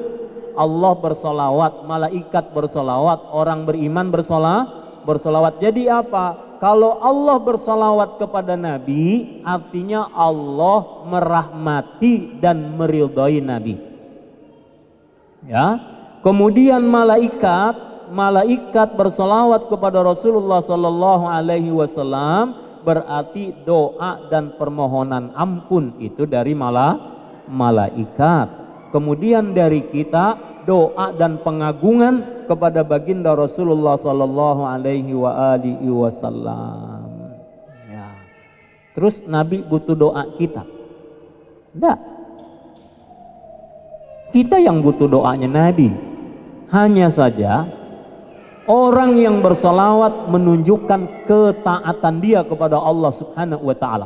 Allah bersolawat, malaikat bersolawat, orang beriman bersolawat. Jadi apa? Kalau Allah bersolawat kepada Nabi, artinya Allah merahmati dan meridhai Nabi. Ya. Kemudian malaikat bersolawat kepada Rasulullah sallallahu alaihi wasallam berarti doa dan permohonan ampun itu dari malaikat. Kemudian dari kita doa dan pengagungan kepada baginda Rasulullah sallallahu alaihi wasallam. Ya. Terus Nabi butuh doa kita? Enggak. Kita yang butuh doanya Nabi. Hanya saja orang yang bersolawat menunjukkan ketaatan dia kepada Allah subhanahu wa ta'ala.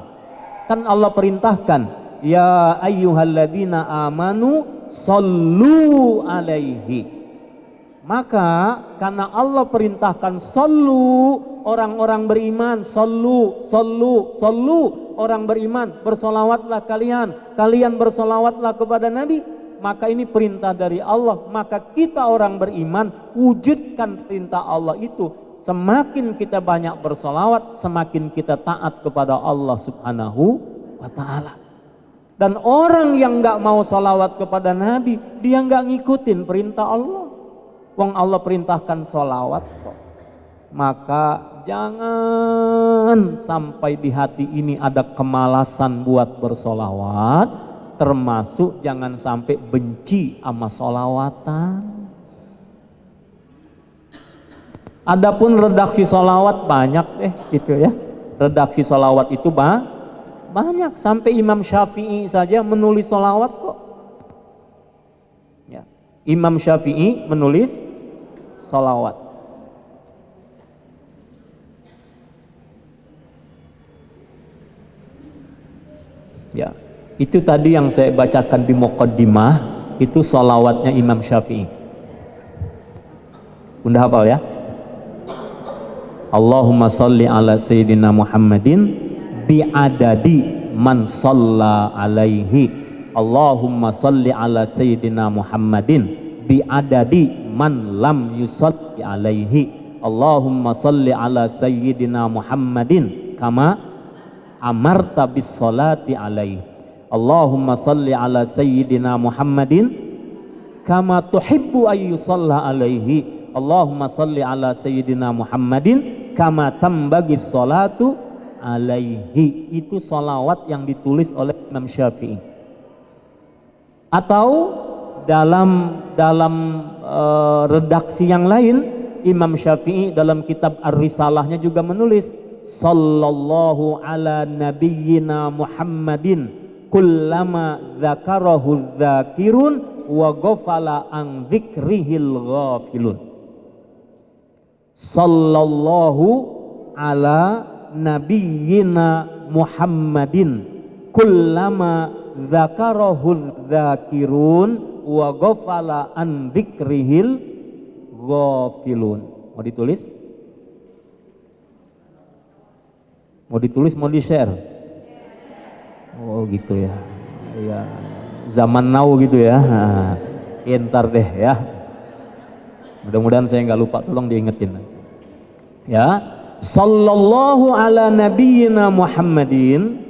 Kan Allah perintahkan, ya ayyuhalladzina amanu sallu alaihi. Maka karena Allah perintahkan sallu, orang-orang beriman sallu, orang beriman bersolawatlah kalian bersolawatlah kepada Nabi. Maka ini perintah dari Allah. Maka kita orang beriman wujudkan perintah Allah itu. Semakin kita banyak bersolawat, semakin kita taat kepada Allah subhanahu wa ta'ala. Dan orang yang gak mau solawat kepada Nabi, dia gak ngikutin perintah Allah. Wong Allah perintahkan solawat kok. Maka jangan sampai di hati ini ada kemalasan buat bersolawat. Termasuk jangan sampai benci sama solawatan. Adapun redaksi solawat banyak gitu ya. Redaksi solawat itu banyak. Sampai Imam Syafi'i saja menulis solawat kok. Ya. Imam Syafi'i menulis solawat. Ya. Itu tadi yang saya bacakan di Muqaddimah, itu sholawatnya Imam Syafi'i. Bunda hafal ya? Allahumma salli ala Sayyidina Muhammadin bi'adadi man shalla alaihi. Allahumma salli ala Sayyidina Muhammadin bi'adadi man lam yusalli alaihi. Allahumma salli ala Sayyidina Muhammadin kama amarta bis salati alaihi. Allahumma salli ala Sayyidina Muhammadin kama tuhibbu ayyusalla alaihi. Allahumma salli ala Sayyidina Muhammadin kama tambagi salatu alaihi. Itu salawat yang ditulis oleh Imam Syafi'i. Atau dalam redaksi yang lain, Imam Syafi'i dalam kitab Ar-Risalahnya juga menulis sallallahu ala nabiyyina Muhammadin kullama dzakarahu dzakirun wa ghafala an dzikrihil ghafilun. Sallallahu ala nabiyyina Muhammadin kullama dzakarahu dzakirun wa ghafala an dzikrihil ghafilun. Mau ditulis? Mau ditulis, mau di-share? Oh gitu ya. Ya, zaman now gitu ya. Nah, ntar deh ya. Mudah-mudahan saya nggak lupa, tolong diingetin. Ya, sallallahu ala nabiyyina Muhammadin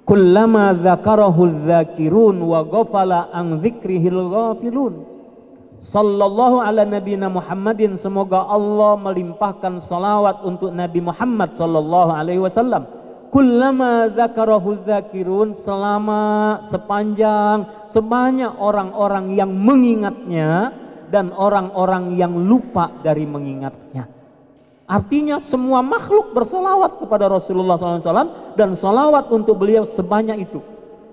kullama dzakarahu dzakirun wa ghafala an dzikrihil ghafilun. Sallallahu ala nabiyyina Muhammadin, semoga Allah melimpahkan salawat untuk Nabi Muhammad sallallahu alaihi wasallam. Kullama dzakarahu dzakirun, selama sebanyak orang-orang yang mengingatnya dan orang-orang yang lupa dari mengingatnya. Artinya semua makhluk bersolawat kepada Rasulullah SAW dan solawat untuk beliau sebanyak itu.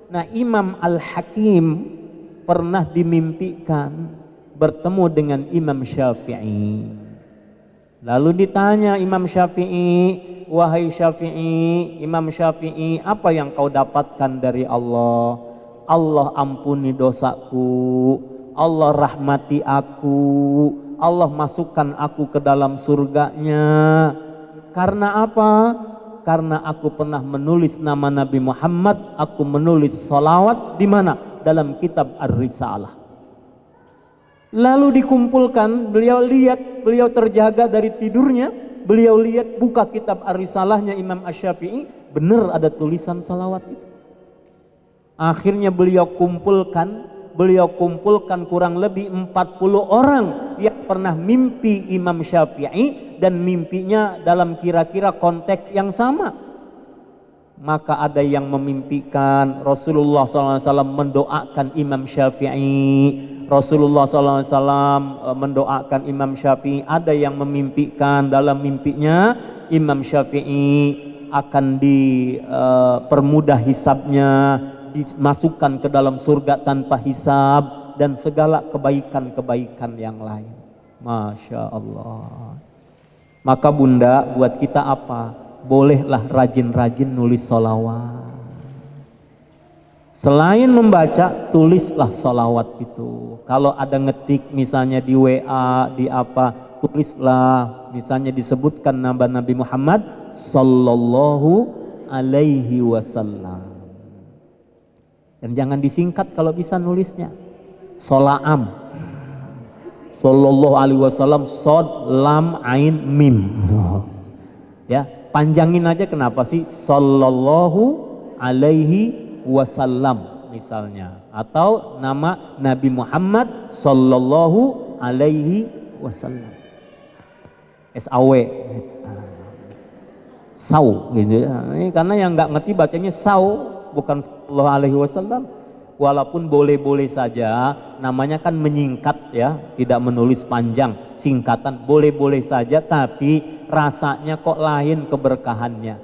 Nah, Imam Al-Hakim pernah dimimpikan bertemu dengan Imam Syafi'i. Lalu ditanya Imam Syafi'i, wahai Syafi'i, Imam Syafi'i, apa yang kau dapatkan dari Allah? Allah ampuni dosaku, Allah rahmati aku, Allah masukkan aku ke dalam surganya. Karena apa? Karena aku pernah menulis nama Nabi Muhammad, aku menulis salawat di mana? Dalam kitab Ar-Risalah. Lalu dikumpulkan, beliau lihat, beliau terjaga dari tidurnya, beliau lihat buka kitab Ar-Risalahnya Imam Asy-Syafi'i, benar ada tulisan salawat itu. Akhirnya beliau kumpulkan kurang lebih 40 orang yang pernah mimpi Imam Syafi'i dan mimpinya dalam kira-kira konteks yang sama. Maka ada yang memimpikan Rasulullah SAW mendoakan Imam Syafi'i, Rasulullah SAW mendoakan Imam Syafi'i. Ada yang memimpikan dalam mimpinya Imam Syafi'i akan dipermudah hisabnya, dimasukkan ke dalam surga tanpa hisab, dan segala kebaikan-kebaikan yang lain. Masya Allah. Maka bunda, buat kita apa? Bolehlah rajin-rajin nulis sholawat. Selain membaca, tulislah sholawat itu. Kalau ada ngetik misalnya di WA, di apa, tulislah. Misalnya disebutkan nama Nabi Muhammad sallallahu alaihi wasallam. Dan jangan disingkat kalau bisa nulisnya. Sholaam, sallallahu alaihi wasallam, sod, lam, ain, mim. Ya, panjangin aja, kenapa sih? Sallallahu alaihi wasallam misalnya. Atau nama Nabi Muhammad sallallahu alaihi wasallam. SAW. Sau gitu ya. Ini karena yang nggak ngerti bacanya sau, bukan sallallahu alaihi wasallam. Walaupun boleh-boleh saja, namanya kan menyingkat ya, tidak menulis panjang, singkatan boleh-boleh saja, tapi rasanya kok lain keberkahannya.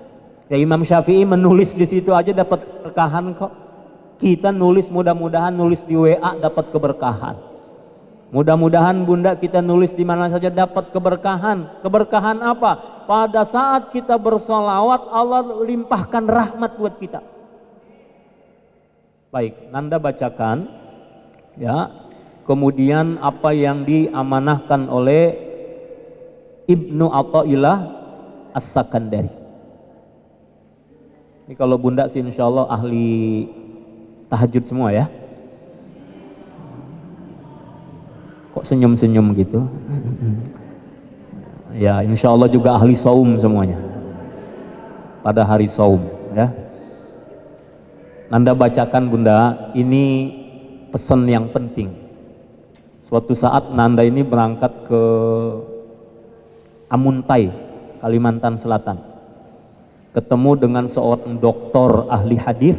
Ya, Imam Syafi'i menulis di situ aja dapat keberkahan kok. Kita nulis, mudah-mudahan nulis di WA dapat keberkahan. Mudah-mudahan bunda kita nulis di mana saja dapat keberkahan. Keberkahan apa? Pada saat kita bersolawat, Allah limpahkan rahmat buat kita. Baik, Nanda bacakan ya. Kemudian apa yang diamanahkan oleh Ibnu Athaillah As-Sakandari. Ini kalau bunda sih insya Allah ahli tahajud semua ya. Kok senyum-senyum gitu? Ya, insya Allah juga ahli saum semuanya. Pada hari saum ya. Nanda bacakan bunda, ini pesan yang penting. Suatu saat Nanda ini berangkat ke Amuntai, Kalimantan Selatan. Ketemu dengan seorang doktor ahli hadis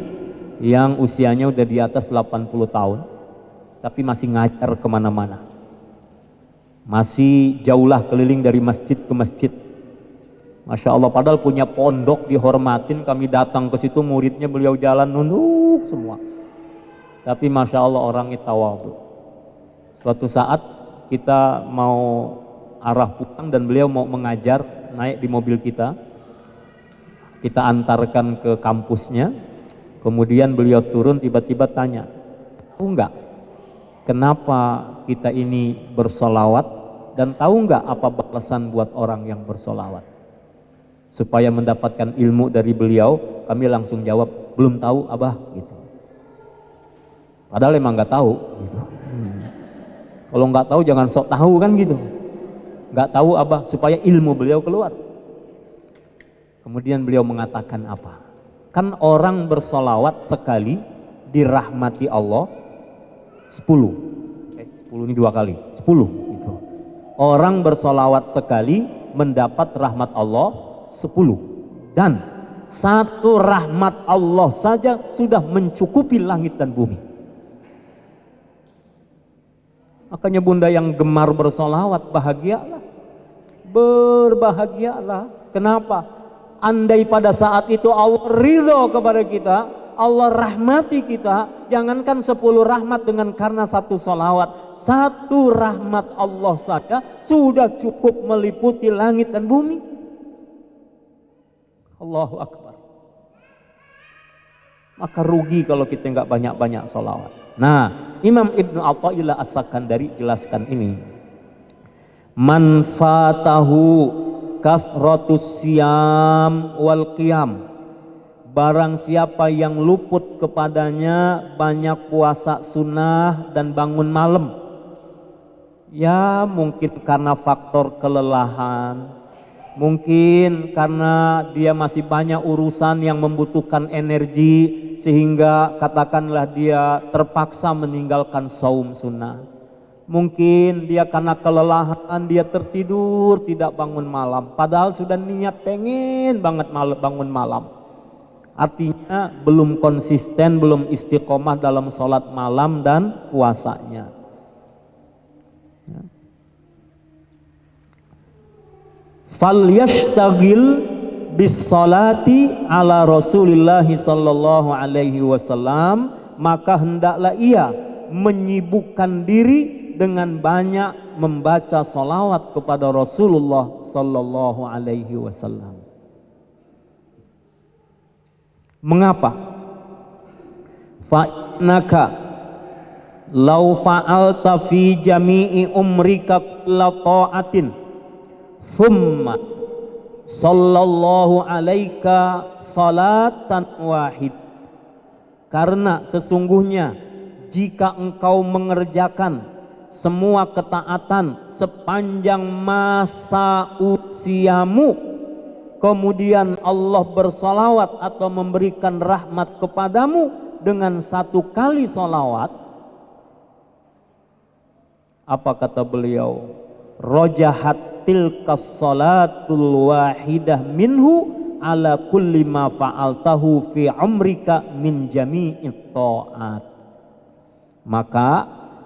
yang usianya udah di atas 80 tahun, tapi masih ngajar kemana-mana. Masih jauhlah keliling dari masjid ke masjid. Masya Allah, padahal punya pondok dihormatin, kami datang ke situ, muridnya beliau jalan nunduk semua. Tapi Masya Allah orangnya tawadhu. Suatu saat kita mau arah pulang dan beliau mau mengajar, naik di mobil kita antarkan ke kampusnya. Kemudian beliau turun, tiba-tiba tanya, tahu nggak kenapa kita ini bersolawat, dan tahu nggak apa balasan buat orang yang bersolawat? Supaya mendapatkan ilmu dari beliau, kami langsung jawab, belum tahu abah, gitu. Padahal emang nggak tahu, gitu. Kalau nggak tahu jangan sok tahu kan gitu. Nggak tahu abah, supaya ilmu beliau keluar. Kemudian beliau mengatakan apa? Kan orang bersolawat sekali dirahmati Allah 10. 10 ini 2 kali, 10 gitu. Orang bersolawat sekali mendapat rahmat Allah 10. Dan satu rahmat Allah saja sudah mencukupi langit dan bumi. Makanya bunda yang gemar bersolawat, bahagialah, berbahagialah. Kenapa? Andai pada saat itu Allah ridho kepada kita, Allah rahmati kita, jangankan 10 rahmat dengan karena satu solawat, satu rahmat Allah saja sudah cukup meliputi langit dan bumi. Allahu Akbar. Maka rugi kalau kita nggak banyak-banyak solawat. Nah, Imam Ibnu Athaillah As-Sakandari jelaskan ini. Man fatahu kasratus siyam wal qiyam. Barang siapa yang luput kepadanya banyak puasa sunnah dan bangun malam. Ya mungkin karena faktor kelelahan, mungkin karena dia masih banyak urusan yang membutuhkan energi, sehingga katakanlah dia terpaksa meninggalkan saum sunnah. Mungkin dia karena kelelahan dia tertidur, tidak bangun malam, padahal sudah niat pengen banget bangun malam. Artinya belum konsisten, belum istiqomah dalam sholat malam dan puasanya. Falyashtagil bis salati ala Rasulillah sallallahu alaihi wasallam, maka hendaklah ia menyibukkan diri dengan banyak membaca salawat kepada Rasulullah sallallahu alaihi wasallam. Mengapa? Fa innaka law fa'alta fi jami'i umrika kulla ta'atin thumma sallallahu alaika salatan wahid. Karena sesungguhnya jika engkau mengerjakan semua ketaatan sepanjang masa usiamu, kemudian Allah bersalawat atau memberikan rahmat kepadamu dengan satu kali salawat, apa kata beliau? Rojahat tilkas salatul wahidah minhu ala kulli ma fa'altahu fi umrika min jami'it ta'at. Maka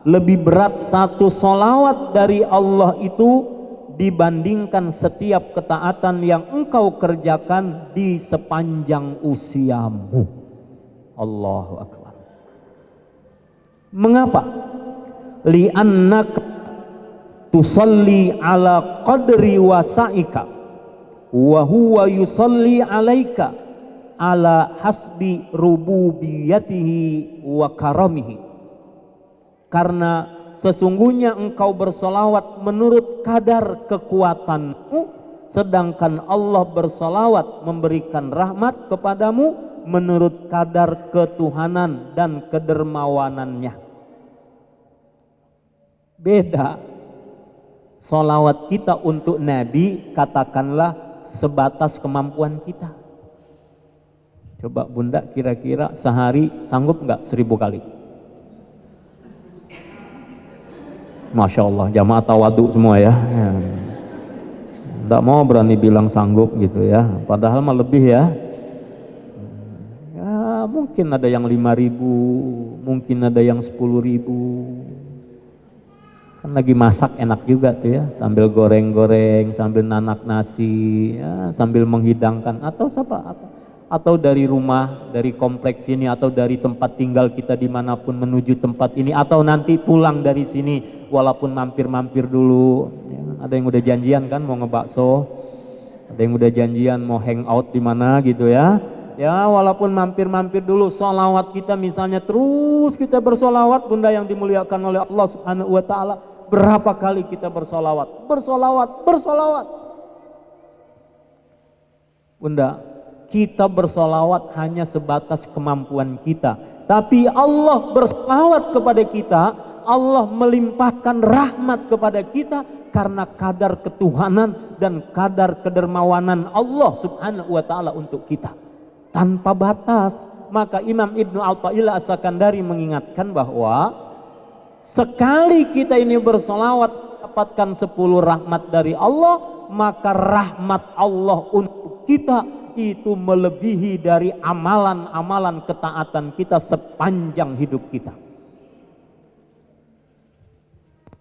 lebih berat satu salawat dari Allah itu dibandingkan setiap ketaatan yang engkau kerjakan di sepanjang usiamu. Allahu Akbar. Mengapa? Li'annaka tusalli ala qadri wasa'ika wa huwa yusalli alaika ala hasbi rububiyatihi wa karamihi. Karena sesungguhnya engkau bersolawat menurut kadar kekuatanmu, sedangkan Allah bersolawat memberikan rahmat kepadamu menurut kadar ketuhanan dan kedermawanannya. Beda. Solawat kita untuk Nabi katakanlah sebatas kemampuan kita. Coba bunda kira-kira sehari sanggup nggak 1000 kali? Masya Allah, jamaah tawadu semua ya. Nggak mau berani bilang sanggup gitu ya. Padahal mah lebih ya. Ya mungkin ada yang 5.000, mungkin ada yang 10.000. Kan lagi masak enak juga tuh ya, sambil goreng-goreng, sambil nanak nasi, ya, sambil menghidangkan, atau atau dari rumah, dari kompleks ini, atau dari tempat tinggal kita dimanapun menuju tempat ini, atau nanti pulang dari sini, walaupun mampir-mampir dulu. Ya, ada yang udah janjian kan mau ngebakso, ada yang udah janjian mau hangout di mana gitu ya. Ya, walaupun mampir-mampir dulu, sholawat kita misalnya terus kita bersolawat, Bunda yang dimuliakan oleh Allah Subhanahu wa Ta'ala. Berapa kali kita bersolawat, bersolawat, bersolawat. Bunda, kita bersolawat hanya sebatas kemampuan kita, tapi Allah bersolawat kepada kita. Allah melimpahkan rahmat kepada kita karena kadar ketuhanan dan kadar kedermawanan Allah Subhanahu wa Ta'ala untuk kita tanpa batas. Maka Imam Ibnu Athaillah As-Sakandari mengingatkan bahwa sekali kita ini bersolawat dapatkan 10 rahmat dari Allah, maka rahmat Allah untuk kita itu melebihi dari amalan-amalan ketaatan kita sepanjang hidup kita.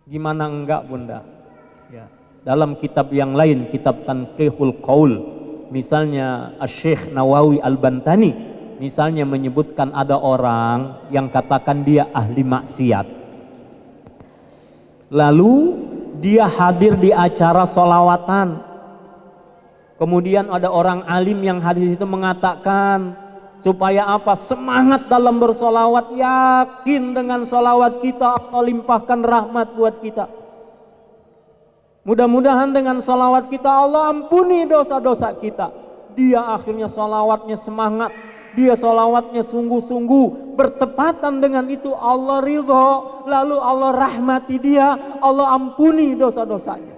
Gimana enggak, Bunda? Ya. Dalam kitab yang lain, kitab Tanqihul Qaul, misalnya Syekh Nawawi Al-Bantani misalnya menyebutkan ada orang yang katakan dia ahli maksiat, lalu dia hadir di acara solawatan, kemudian ada orang alim yang hadir itu mengatakan supaya apa? Semangat dalam bersolawat, yakin dengan solawat kita Allah limpahkan rahmat buat kita. Mudah-mudahan dengan salawat kita Allah ampuni dosa-dosa kita. Dia akhirnya salawatnya semangat, dia salawatnya sungguh-sungguh, bertepatan dengan itu Allah ridho, lalu Allah rahmati dia, Allah ampuni dosa-dosanya.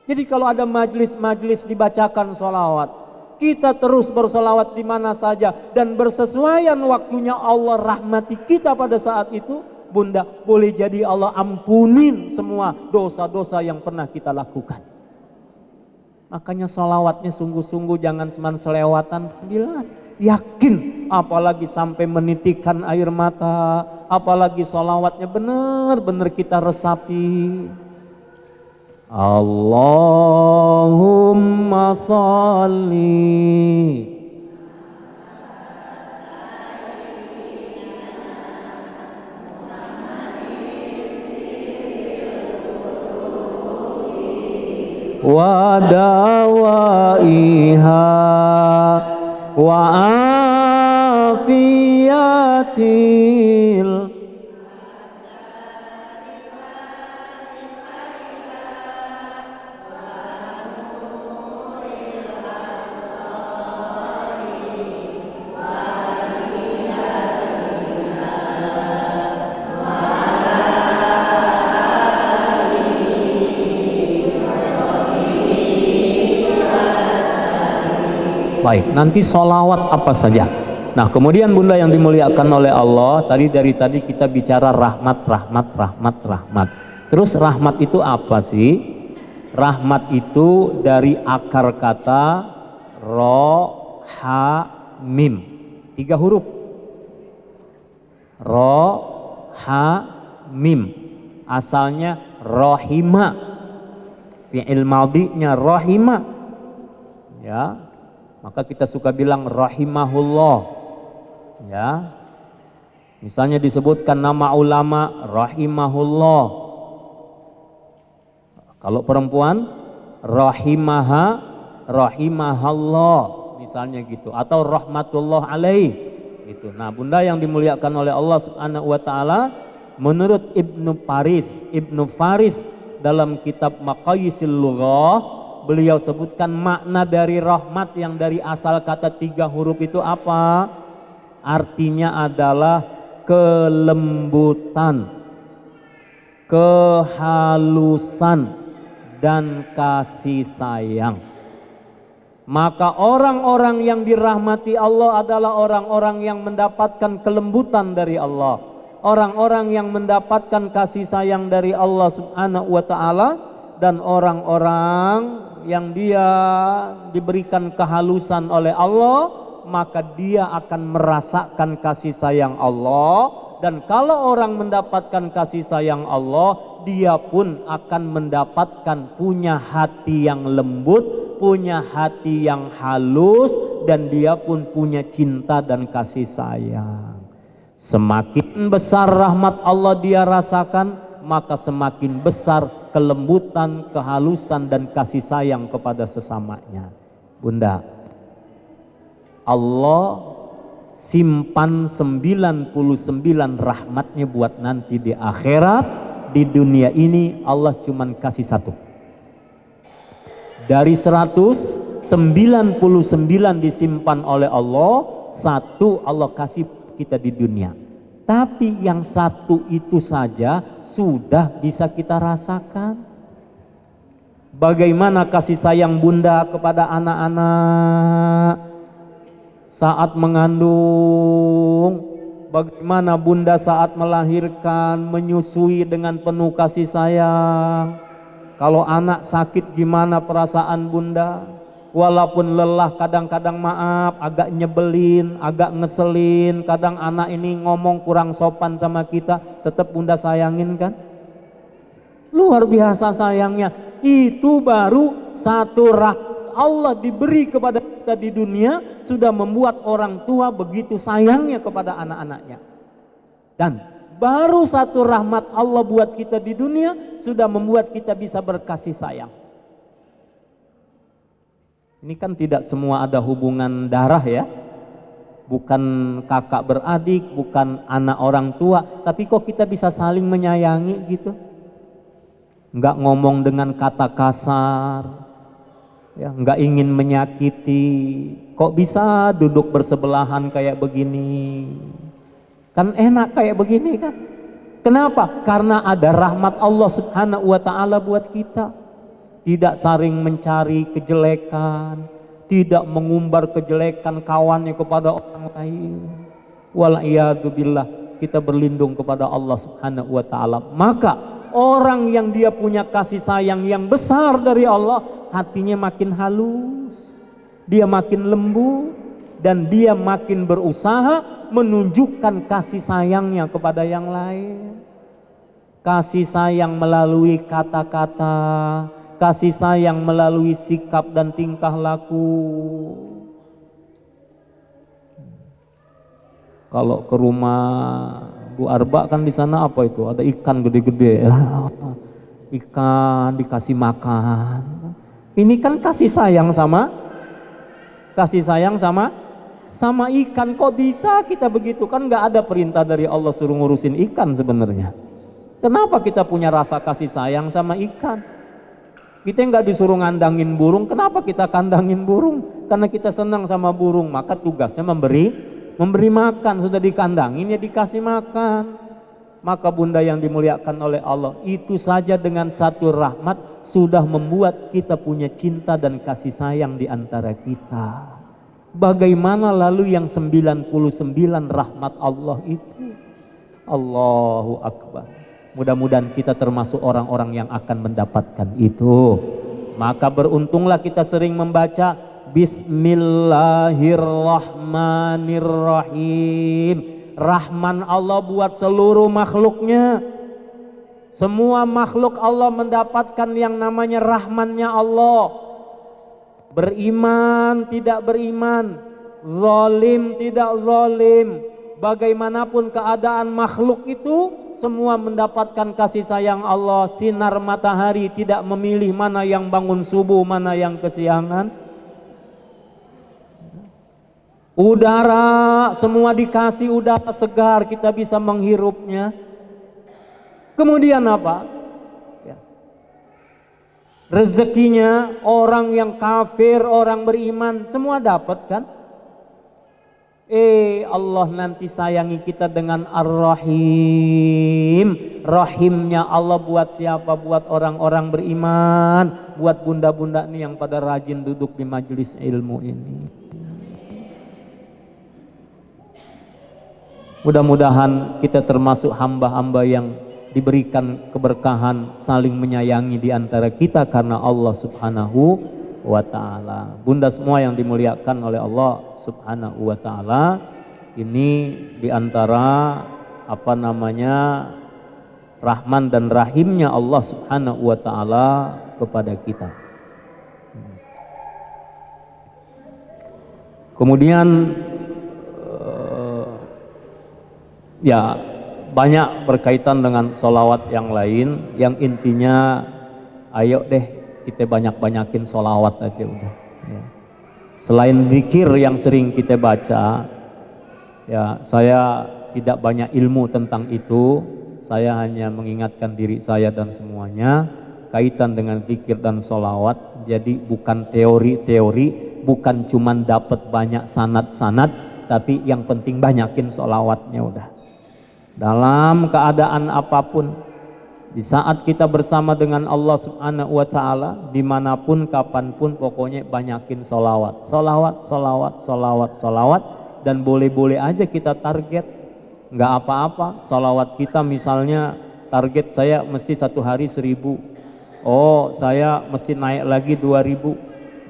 Jadi kalau ada majlis-majlis dibacakan salawat, kita terus bersalawat di mana saja dan bersesuaian waktunya Allah rahmati kita pada saat itu, Bunda, boleh jadi Allah ampunin semua dosa-dosa yang pernah kita lakukan. Makanya sholawatnya sungguh-sungguh, jangan cuma selewatan sembilan. Yakin, apalagi sampai menitikan air mata, apalagi sholawatnya benar-benar kita resapi. Allahumma sholli wa dawaiha wa afiyatil baik, nanti sholawat apa saja. Nah, kemudian Bunda yang dimuliakan oleh Allah, dari tadi kita bicara rahmat. Terus rahmat itu apa sih? Rahmat itu dari akar kata ro, ha, mim. 3 huruf. Ro, ha, mim. Asalnya rohima. Fi'il madhinya rohima. Ya. Maka kita suka bilang rahimahullah, ya. Misalnya disebutkan nama ulama rahimahullah. Kalau perempuan rahimaha, rahimahallah, misalnya gitu. Atau rahmatullah alaih, gitu. Nah, Bunda yang dimuliakan oleh Allah Subhanahu wa Ta'ala, menurut Ibnu Faris dalam kitab Maqayisil Lughah, beliau sebutkan makna dari rahmat yang dari asal kata 3 huruf itu apa? Artinya adalah kelembutan, kehalusan, dan kasih sayang. Maka orang-orang yang dirahmati Allah adalah orang-orang yang mendapatkan kelembutan dari Allah, orang-orang yang mendapatkan kasih sayang dari Allah Subhanahu wa Ta'ala, dan orang-orang yang dia diberikan kehalusan oleh Allah, maka dia akan merasakan kasih sayang Allah. Dan kalau orang mendapatkan kasih sayang Allah, dia pun akan mendapatkan punya hati yang lembut, punya hati yang halus, dan dia pun punya cinta dan kasih sayang. Semakin besar rahmat Allah dia rasakan, maka semakin besar kelembutan, kehalusan, dan kasih sayang kepada sesamanya. Bunda, Allah simpan 99 rahmatnya buat nanti di akhirat. Di dunia ini Allah cuman kasih satu. Dari 199 disimpan oleh Allah, satu Allah kasih kita di dunia. Tapi yang satu itu saja sudah bisa kita rasakan. Bagaimana kasih sayang bunda kepada anak-anak saat mengandung, bagaimana bunda saat melahirkan, menyusui dengan penuh kasih sayang. Kalau anak sakit gimana perasaan bunda? Walaupun lelah kadang-kadang maaf, agak nyebelin, agak ngeselin, kadang anak ini ngomong kurang sopan sama kita, tetap bunda sayangin kan? Luar biasa sayangnya. Itu baru satu rahmat Allah diberi kepada kita di dunia, sudah membuat orang tua begitu sayangnya kepada anak-anaknya. Dan baru satu rahmat Allah buat kita di dunia sudah membuat kita bisa berkasih sayang. Ini kan tidak semua ada hubungan darah ya, bukan kakak beradik, bukan anak orang tua, tapi kok kita bisa saling menyayangi gitu, nggak ngomong dengan kata kasar, ya, nggak ingin menyakiti, kok bisa duduk bersebelahan kayak begini, kan enak kayak begini kan? Kenapa? Karena ada rahmat Allah Subhanahu wa Ta'ala buat kita. Tidak saling mencari kejelekan, tidak mengumbar kejelekan kawannya kepada orang lain. Wal'iyadzubillah, kita berlindung kepada Allah Subhanahu wa Ta'ala. Maka orang yang dia punya kasih sayang yang besar dari Allah, hatinya makin halus, dia makin lembut, dan dia makin berusaha menunjukkan kasih sayangnya kepada yang lain. Kasih sayang melalui kata-kata, kasih sayang melalui sikap dan tingkah laku. Kalau ke rumah Bu Arba kan di sana apa itu? Ada ikan gede-gede. Ikan dikasih makan. Ini kan kasih sayang sama ikan. Kok bisa kita begitu? Kan nggak ada perintah dari Allah suruh ngurusin ikan sebenarnya. Kenapa kita punya rasa kasih sayang sama ikan? Kita nggak disuruh ngandangin burung, kenapa kita kandangin burung? Karena kita senang sama burung, maka tugasnya memberi makan. Sudah dikandangin ya dikasih makan. Maka bunda yang dimuliakan oleh Allah, itu saja dengan satu rahmat sudah membuat kita punya cinta dan kasih sayang di antara kita. Bagaimana lalu yang 99 rahmat Allah itu? Allahu Akbar. Mudah-mudahan kita termasuk orang-orang yang akan mendapatkan itu. Maka beruntunglah kita sering membaca Bismillahirrahmanirrahim. Rahman Allah buat seluruh makhluknya. Semua makhluk Allah mendapatkan yang namanya rahmannya Allah. Beriman, tidak beriman, zalim, tidak zalim, bagaimanapun keadaan makhluk itu, semua mendapatkan kasih sayang Allah. Sinar matahari tidak memilih mana yang bangun subuh, mana yang kesiangan. Udara, semua dikasih udara segar, kita bisa menghirupnya. Kemudian apa? Rezekinya, orang yang kafir, orang beriman, semua dapat kan? Allah nanti sayangi kita dengan Ar-Rahim. Rahimnya Allah buat siapa? Buat orang-orang beriman, buat bunda-bunda nih yang pada rajin duduk di majelis ilmu ini. Mudah-mudahan kita termasuk hamba-hamba yang diberikan keberkahan saling menyayangi di antara kita karena Allah Subhanahu wa Ta'ala. Bunda semua yang dimuliakan oleh Allah Subhanahu wa Ta'ala, ini diantara Rahman dan Rahimnya Allah Subhanahu wa Ta'ala kepada kita. Kemudian ya banyak berkaitan dengan sholawat yang lain, yang intinya ayo deh kita banyak-banyakin sholawat aja udah ya. Selain zikir yang sering kita baca, ya saya tidak banyak ilmu tentang itu. Saya hanya mengingatkan diri saya dan semuanya kaitan dengan zikir dan sholawat. Jadi bukan teori-teori, bukan cuman dapat banyak sanad-sanad, tapi yang penting banyakin sholawatnya udah. Dalam keadaan apapun, di saat kita bersama dengan Allah Subhanahu wa Ta'ala, dimanapun, kapanpun, pokoknya banyakin sholawat, sholawat, sholawat, sholawat, sholawat. Dan boleh-boleh aja kita target, nggak apa-apa. Sholawat kita misalnya target saya mesti satu hari 1000. Oh, saya mesti naik lagi 2000.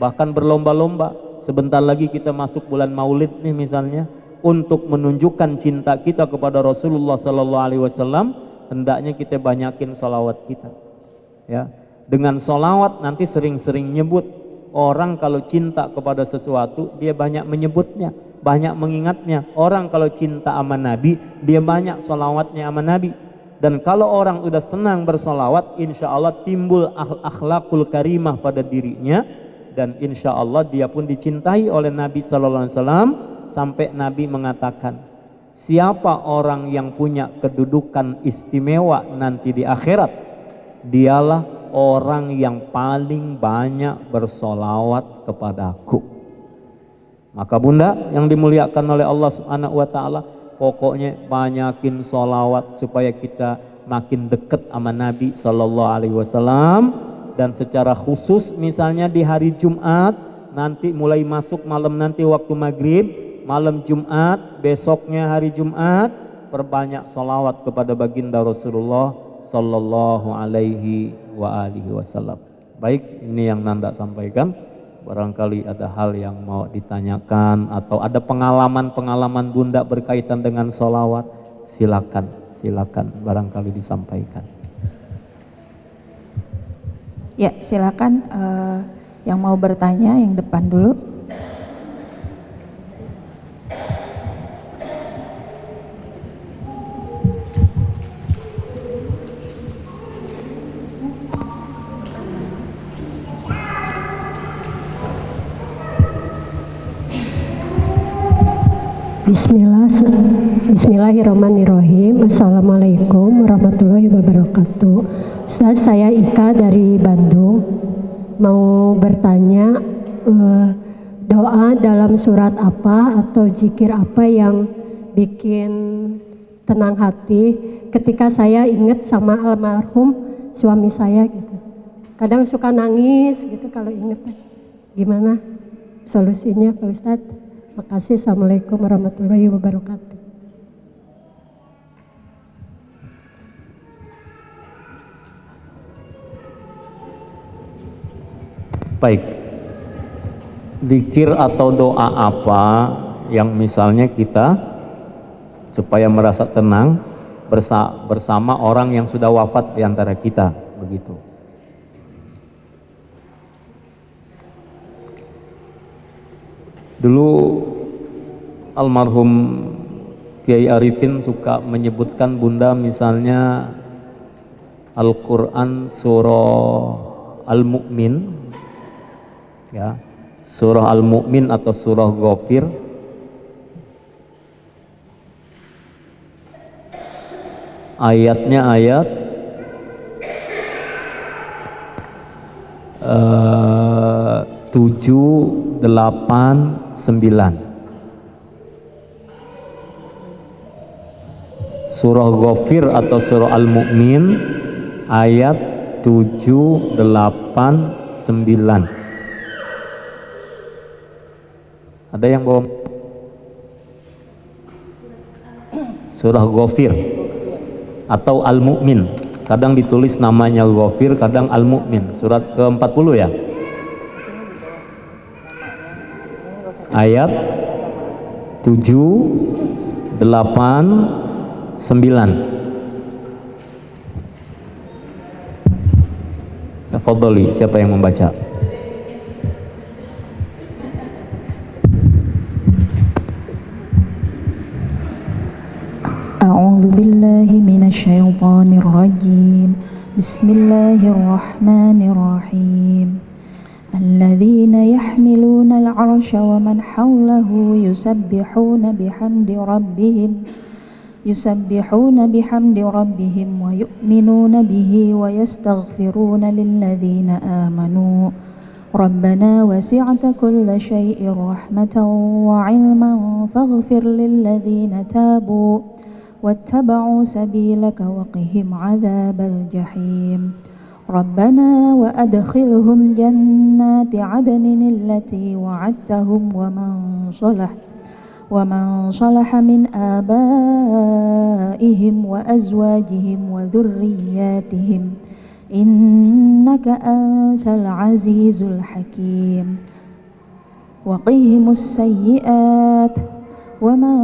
Bahkan berlomba-lomba. Sebentar lagi kita masuk bulan Maulid nih misalnya, untuk menunjukkan cinta kita kepada Rasulullah Sallallahu Alaihi Wasallam, hendaknya kita banyakin sholawat kita. Ya, dengan sholawat nanti sering-sering nyebut. Orang kalau cinta kepada sesuatu, dia banyak menyebutnya, banyak mengingatnya. Orang kalau cinta sama Nabi, dia banyak sholawatnya sama Nabi. Dan kalau orang udah senang bersolawat, insya Allah timbul akhlakul karimah pada dirinya, dan insya Allah dia pun dicintai oleh Nabi Sallallahu Alaihi Wasallam, sampai Nabi mengatakan, siapa orang yang punya kedudukan istimewa nanti di akhirat, dialah orang yang paling banyak bersolawat kepadaku. Maka bunda yang dimuliakan oleh Allah Subhanahu wa Ta'ala, pokoknya banyakin solawat supaya kita makin dekat sama Nabi Sallallahu Alaihi Wasallam. Dan secara khusus misalnya di hari Jumat, nanti mulai masuk malam nanti waktu maghrib, malam Jumat, besoknya hari Jumat, perbanyak solawat kepada baginda Rasulullah Sallallahu Alaihi Wasallam. Baik, ini yang Nanda sampaikan. Barangkali ada hal yang mau ditanyakan atau ada pengalaman-pengalaman bunda berkaitan dengan solawat, silakan barangkali disampaikan. Ya, silakan yang mau bertanya yang depan dulu. Bismillahirrahmanirrahim. Assalamualaikum warahmatullahi wabarakatuh. Ustaz, saya Ika dari Bandung. Mau bertanya, doa dalam surat apa atau zikir apa yang bikin tenang hati ketika saya ingat sama almarhum suami saya gitu. Kadang suka nangis gitu kalau ingat. Gimana solusinya Pak Ustadz? Makasih. Assalamualaikum warahmatullahi wabarakatuh. Baik, zikir atau doa apa yang misalnya kita supaya merasa tenang bersama orang yang sudah wafat di antara kita, begitu. Dulu almarhum Kiai Arifin suka menyebutkan bunda misalnya Al-Quran surah Al-Mu'min, ya, surah Al-Mu'min atau surah Ghafir, ayatnya ayat 7, 8, 9. Surah Ghafir atau surah Al-Mu'min ayat 7, 8, 9. Ada yang bawa surah Ghafir atau Al-Mu'min? Kadang ditulis namanya Ghafir, kadang Al-Mu'min. Surat ke-40 ya? Ayat 7, 8, 9. Tafadhali, siapa yang membaca? A'udzu billahi minasyaitonir rajim. Bismillahirrahmanirrahim. الذين يحملون العرش ومن حوله يسبحون بحمد ربهم ويؤمنون به ويستغفرون للذين آمنوا ربنا وسعت كل شيء رحمة وعلما فاغفر للذين تابوا واتبعوا سبيلك وقهم عذاب الجحيم ربنا وأدخلهم جنات عدن التي وعدتهم ومن صلح من آبائهم وأزواجهم وذرياتهم إنك أنت العزيز الحكيم وقهم السيئات ومن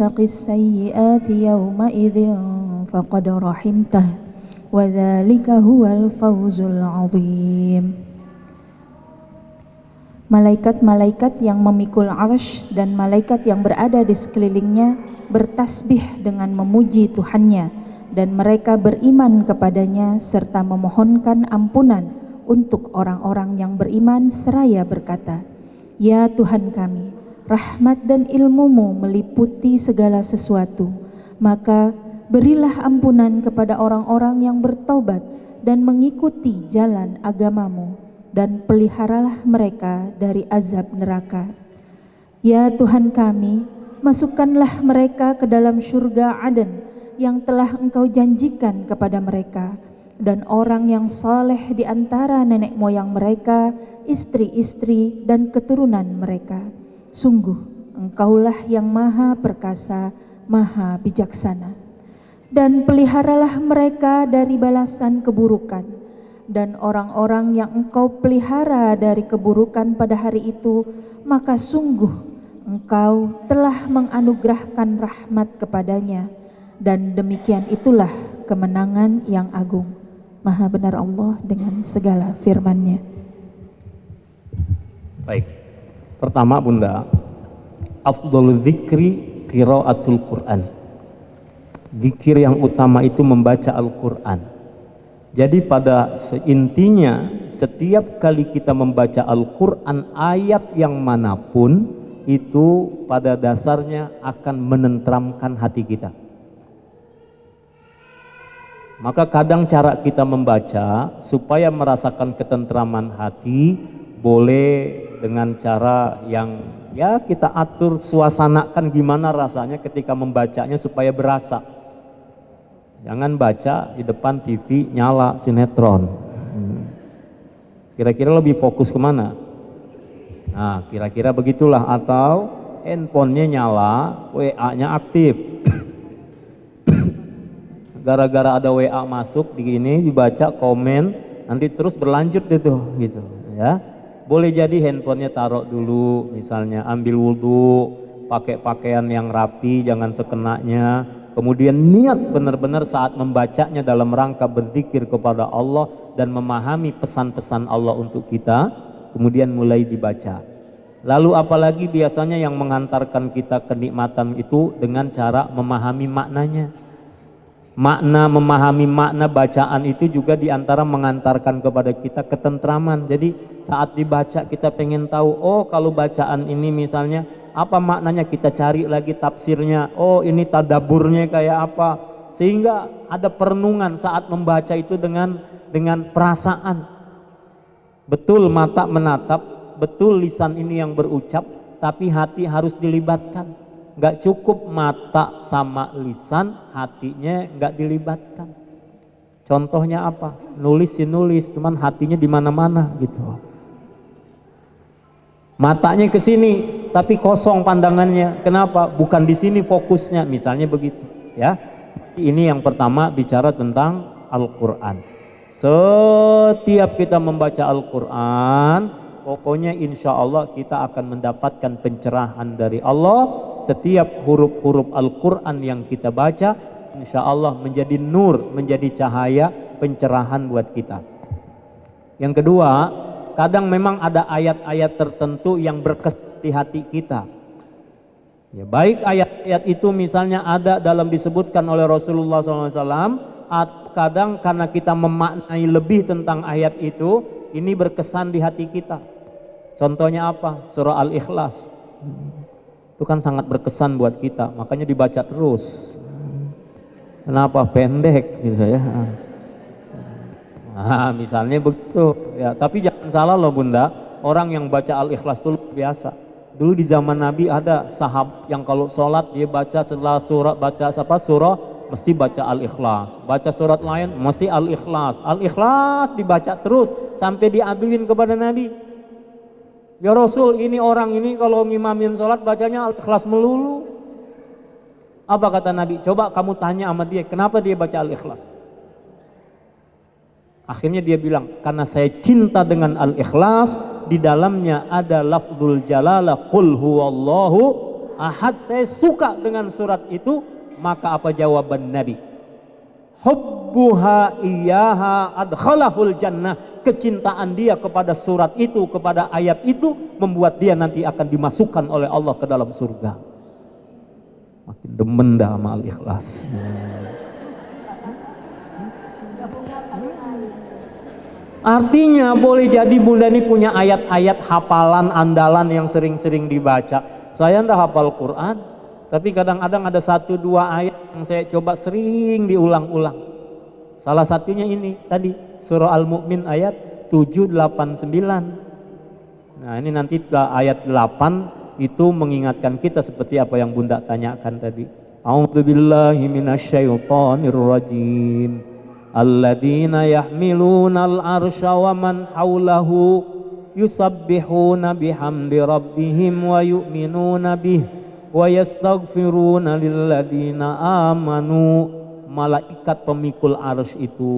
تق السيئات يومئذ فقد رحمته وذلك هو الفوز العظيم. Malaikat-malaikat yang memikul arsy dan malaikat yang berada di sekelilingnya bertasbih dengan memuji Tuhannya, dan mereka beriman kepadanya serta memohonkan ampunan untuk orang-orang yang beriman seraya berkata, Ya Tuhan kami, rahmat dan ilmu-Mu meliputi segala sesuatu, maka berilah ampunan kepada orang-orang yang bertaubat dan mengikuti jalan agama-Mu, dan peliharalah mereka dari azab neraka. Ya Tuhan kami, masukkanlah mereka ke dalam surga Aden yang telah Engkau janjikan kepada mereka, dan orang yang saleh di antara nenek moyang mereka, istri-istri dan keturunan mereka. Sungguh Engkaulah yang maha perkasa, maha bijaksana. Dan peliharalah mereka dari balasan keburukan, dan orang-orang yang Engkau pelihara dari keburukan pada hari itu, maka sungguh Engkau telah menganugerahkan rahmat kepadanya, dan demikian itulah kemenangan yang agung. Maha benar Allah dengan segala firman-Nya. Baik, pertama Bunda, afdhalul dzikri qiraatul Quran. Zikir yang utama itu membaca Al-Quran. Jadi pada intinya setiap kali kita membaca Al-Quran ayat yang manapun itu pada dasarnya akan menenteramkan hati kita. Maka kadang cara kita membaca supaya merasakan ketentraman hati boleh dengan cara yang ya kita atur suasanakan gimana rasanya ketika membacanya supaya berasa. Jangan baca di depan TV nyala sinetron. Kira-kira lebih fokus kemana? Nah, kira-kira begitulah. Atau handphonenya nyala, WA-nya aktif. Gara-gara ada WA masuk di ini dibaca komen, nanti terus berlanjut itu, gitu. Ya, boleh jadi handphonenya taruh dulu, misalnya ambil wudhu, pakai pakaian yang rapi, jangan sekenanya. Kemudian niat benar-benar saat membacanya dalam rangka berzikir kepada Allah dan memahami pesan-pesan Allah untuk kita, kemudian mulai dibaca. Lalu apalagi biasanya yang mengantarkan kita kenikmatan itu dengan cara memahami maknanya. Memahami makna bacaan itu juga diantara mengantarkan kepada kita ketentraman. Jadi saat dibaca kita pengen tahu, oh kalau bacaan ini misalnya apa maknanya, kita cari lagi tafsirnya, oh ini tadaburnya kayak apa, sehingga ada perenungan saat membaca itu dengan perasaan. Betul mata menatap, betul lisan ini yang berucap, tapi hati harus dilibatkan. Nggak cukup mata sama lisan, hatinya nggak dilibatkan. Contohnya apa? Nulis sih nulis, cuman hatinya di mana-mana gitu. Matanya ke sini, tapi kosong pandangannya. Kenapa? Bukan di sini fokusnya, misalnya begitu. Ya, ini yang pertama bicara tentang Al-Quran. Setiap kita membaca Al-Quran, pokoknya insya Allah kita akan mendapatkan pencerahan dari Allah. Setiap huruf-huruf Al-Quran yang kita baca, insya Allah menjadi nur, menjadi cahaya, pencerahan buat kita. Yang kedua, kadang memang ada ayat-ayat tertentu yang berkesan di hati kita. Ya, baik ayat-ayat itu misalnya ada dalam disebutkan oleh Rasulullah SAW, atau kadang karena kita memaknai lebih tentang ayat itu, ini berkesan di hati kita. Contohnya apa? Surah Al-Ikhlas. Itu kan sangat berkesan buat kita, makanya dibaca terus. Kenapa? Pendek gitu ya. Nah, misalnya begitu ya. Tapi jangan salah loh Bunda, orang yang baca Al-Ikhlas itu luar biasa. Dulu di zaman Nabi ada sahabat yang kalau sholat dia baca setelah surah mesti baca Al-Ikhlas, baca surat lain mesti Al-Ikhlas, Al-Ikhlas dibaca terus sampai diaduin kepada Nabi. Ya Rasul, ini orang ini kalau ngimamin sholat bacanya Al-Ikhlas melulu. Apa kata Nabi? Coba kamu tanya sama dia, kenapa dia baca Al-Ikhlas? Akhirnya dia bilang, karena saya cinta dengan Al-Ikhlas, di dalamnya ada lafzul jalalah, qul huwallahu ahad. Saya suka dengan surat itu. Maka apa jawaban Nabi? Hubbuha iyyaha adkhalahul jannah. Kecintaan dia kepada surat itu, kepada ayat itu, membuat dia nanti akan dimasukkan oleh Allah ke dalam surga. Makin demen dah sama Al-Ikhlas. Artinya boleh jadi Bunda ini punya ayat-ayat hafalan andalan yang sering-sering dibaca. Saya ndak hafal Quran, tapi kadang-kadang ada 1-2 ayat yang saya coba sering diulang-ulang. Salah satunya ini tadi surah Al-Mu'min ayat 7, 8, 9. Nah ini nanti ayat 8 itu mengingatkan kita seperti apa yang Bunda tanyakan tadi. A'udzubillahi minasyaitonirrajim. Alladzina yahmilunal arsya wa man hawlahu yusabbihuna bihamdi rabbihim wa yu'minuna bih wa yastaghfiruna lilladzina amanu. Malaikat pemikul arsy itu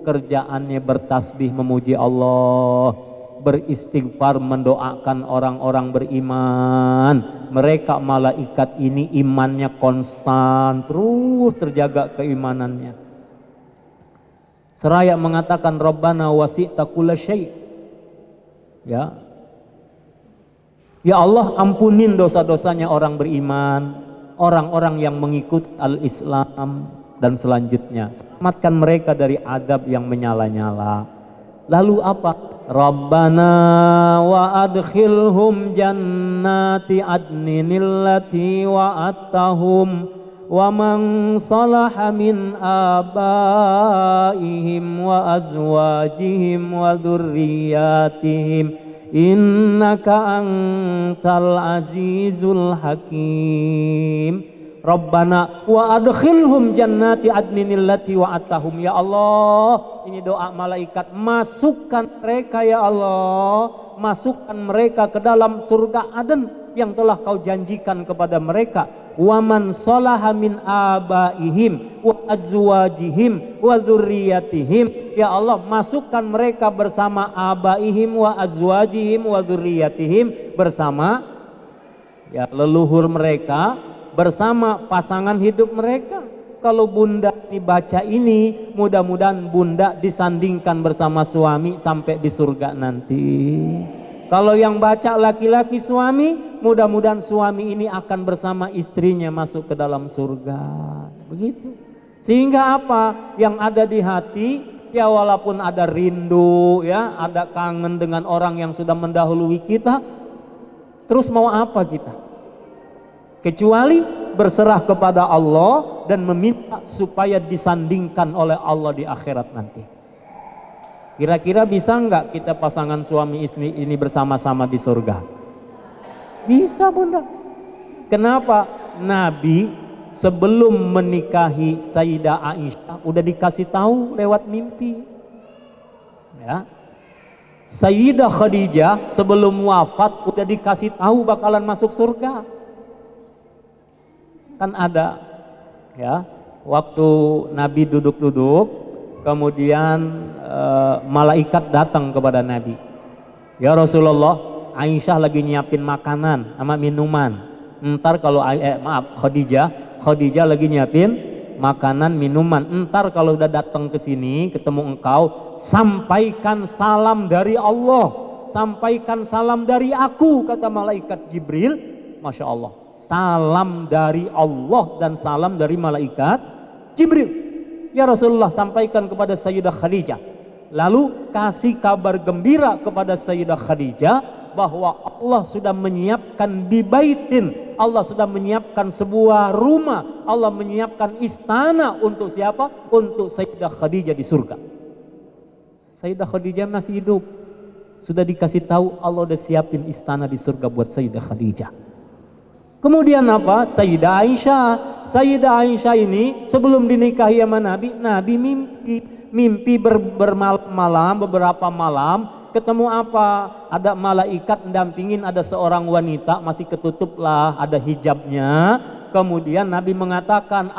kerjaannya bertasbih memuji Allah, beristighfar mendoakan orang-orang beriman. Mereka malaikat ini imannya konstan, terus terjaga keimanannya. Seraya mengatakan Rabbana wasi'ta kulla syai'. Ya. Ya Allah, ampunin dosa-dosanya orang beriman, orang-orang yang mengikut al-Islam dan selanjutnya. Selamatkan mereka dari adab yang menyala-nyala. Lalu apa? Rabbana wa adkhilhum jannati adninil lati wa'attahum wa man salaha min abaihim wa azwajihim wa dzurriyyatihim innaka antal azizul hakim. Rabbana wa adkhilhum jannati adninil lati wa'attahum. Ya Allah, ini doa malaikat, masukkan mereka ya Allah, masukkan mereka ke dalam surga Aden yang telah kau janjikan kepada mereka. Wa man salaha min abaihim wa azwajihim wa dzurriyyatihim. Ya Allah, masukkan mereka bersama abaihim wa azwajihim wa dzurriyyatihim, bersama ya leluhur mereka, bersama pasangan hidup mereka. Kalau Bunda dibaca ini, mudah-mudahan Bunda disandingkan bersama suami sampai di surga nanti. Kalau yang baca laki-laki suami, mudah-mudahan suami ini akan bersama istrinya masuk ke dalam surga. Begitu. Sehingga apa yang ada di hati, ya walaupun ada rindu, ya ada kangen dengan orang yang sudah mendahului kita, terus mau apa kita? Kecuali berserah kepada Allah dan meminta supaya disandingkan oleh Allah di akhirat nanti. Kira-kira bisa nggak kita pasangan suami istri ini bersama-sama di surga? Bisa Bunda. Kenapa? Nabi sebelum menikahi Sayyidah Aisyah udah dikasih tahu lewat mimpi. Ya. Sayyidah Khadijah sebelum wafat udah dikasih tahu bakalan masuk surga. Kan ada ya, waktu Nabi duduk-duduk, kemudian malaikat datang kepada Nabi. Ya Rasulullah, Aisyah lagi nyiapin makanan sama minuman. Entar kalau Khadijah lagi nyiapin makanan minuman. Entar kalau udah datang ke sini ketemu engkau, sampaikan salam dari Allah, sampaikan salam dari aku, kata malaikat Jibril. Masya Allah, salam dari Allah dan salam dari malaikat Jibril. Ya Rasulullah, sampaikan kepada Sayyidah Khadijah. Lalu kasih kabar gembira kepada Sayyidah Khadijah bahwa Allah sudah menyiapkan di baitin, Allah sudah menyiapkan sebuah rumah, Allah menyiapkan istana untuk siapa? Untuk Sayyidah Khadijah di surga. Sayyidah Khadijah masih hidup, sudah dikasih tahu Allah udah siapin istana di surga buat Sayyidah Khadijah. Kemudian apa? Sayyidah Aisyah. Sayyidah Aisyah ini sebelum dinikahi sama Nabi, Nabi mimpi bermalam-malam, beberapa malam, ketemu apa? Ada malaikat mendampingin, ada seorang wanita, masih ketutup lah, ada hijabnya. Kemudian Nabi mengatakan,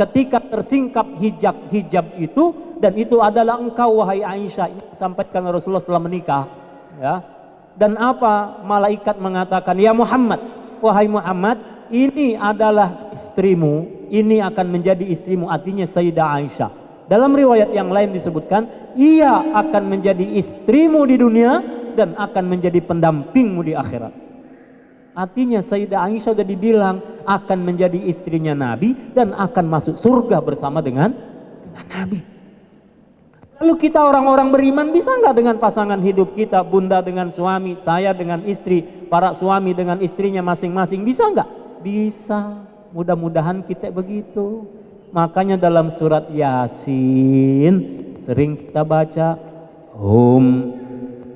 ketika tersingkap hijab itu, dan itu adalah engkau wahai Aisyah. Ini disampaikan Rasulullah setelah menikah, ya. Dan apa? Malaikat mengatakan, ya Muhammad, wahai Muhammad, ini adalah istrimu, ini akan menjadi istrimu, artinya Sayyidah Aisyah. Dalam riwayat yang lain disebutkan, ia akan menjadi istrimu di dunia dan akan menjadi pendampingmu di akhirat. Artinya Sayyidah Aisyah sudah dibilang akan menjadi istrinya Nabi dan akan masuk surga bersama dengan Nabi. Lalu kita orang-orang beriman bisa nggak dengan pasangan hidup kita, bunda dengan suami, saya dengan istri, para suami dengan istrinya masing-masing, bisa nggak? Bisa. Mudah-mudahan kita begitu. Makanya dalam surat Yasin sering kita baca, hum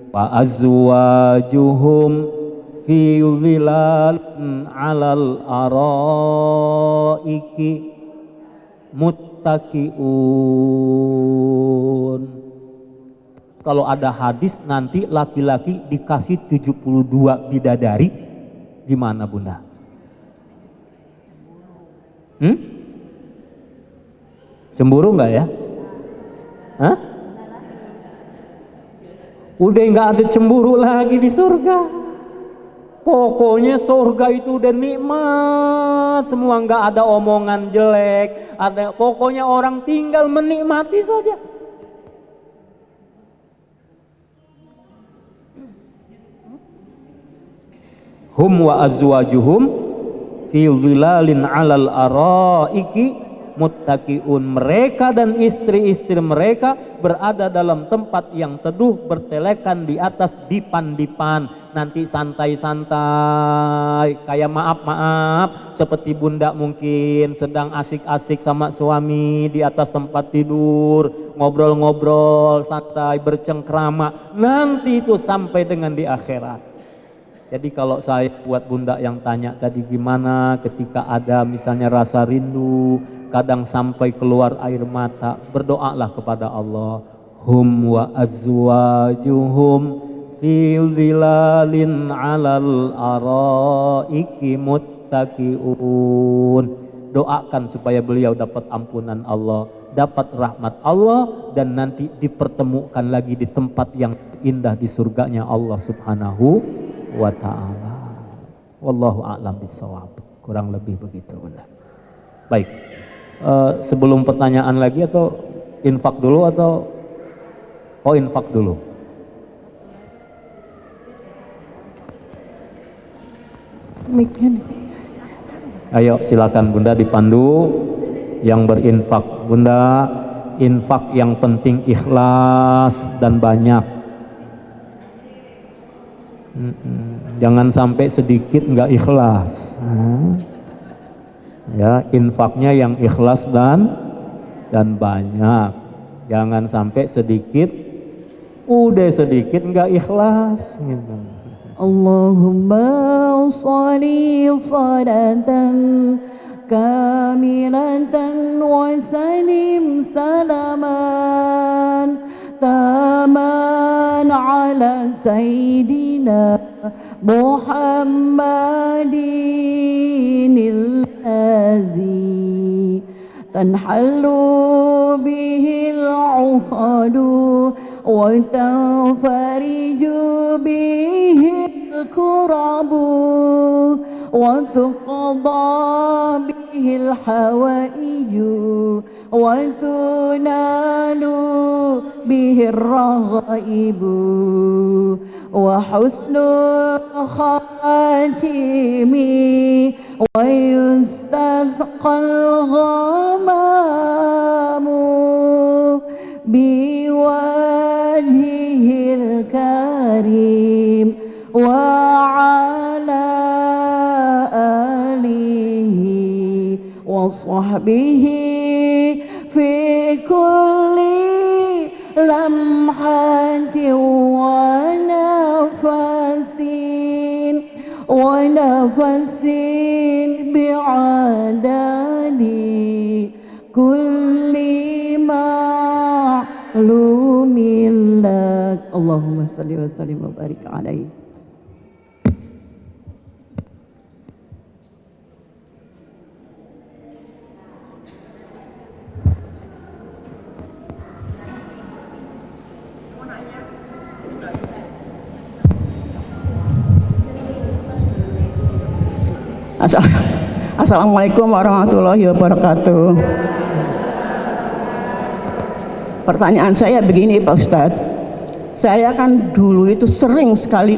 wa azwajuhum fi dhilalin 'alal araiki muttaqiun. Kalau ada hadis nanti laki-laki dikasih 72 bidadari, gimana Bunda? Cemburu nggak ya? Hah? Udah nggak ada cemburu lagi di surga. Pokoknya surga itu udah nikmat semua, nggak ada omongan jelek, pokoknya orang tinggal menikmati saja. Hum wa azwajuhum fi dhilalin 'alal araiki muttaqiun. Mereka dan istri-istri mereka berada dalam tempat yang teduh, bertelekan di atas dipan-dipan. Nanti santai-santai, kayak maaf-maaf, seperti bunda mungkin sedang asik-asik sama suami di atas tempat tidur, ngobrol-ngobrol santai, bercengkrama. Nanti itu sampai dengan di akhirat. Jadi kalau saya buat bunda yang tanya tadi gimana ketika ada misalnya rasa rindu, kadang sampai keluar air mata, berdoalah kepada Allah. Hum wa azwajuhum fi dhilalin 'alal araiki muttaqiun. Doakan supaya beliau dapat ampunan Allah, dapat rahmat Allah, dan nanti dipertemukan lagi di tempat yang indah di surganya Allah Subhanahu wa ta'ala. Wallahu a'lam bishawab. Kurang lebih begitu, Bunda. Baik. Sebelum pertanyaan lagi atau infak dulu atau infak dulu. Ayo silakan Bunda dipandu yang berinfak. Bunda, infak yang penting ikhlas dan banyak. Jangan sampai sedikit nggak ikhlas. Ya, infaknya yang ikhlas dan banyak. Jangan sampai sedikit, udah sedikit nggak ikhlas. Gitu. Allahumma sholli sholatan kamilatan wa salim salaman taman ala sayyidina Muhammadin al-azi tanhallu bihil uqadu wa tanfariju bihil kurabu wa tuqadha bihil hawaiju wa tunalu bihir raghaibu wa husnul khatimi wa yustazqal ghamamu biwajhihil karim وصحبه في كل لمحة ونفس بعدد كل معلوم لك اللهم صل وسلم وبارك عليه. Assalamualaikum warahmatullahi wabarakatuh. Pertanyaan saya begini Pak Ustadz, saya kan dulu itu sering sekali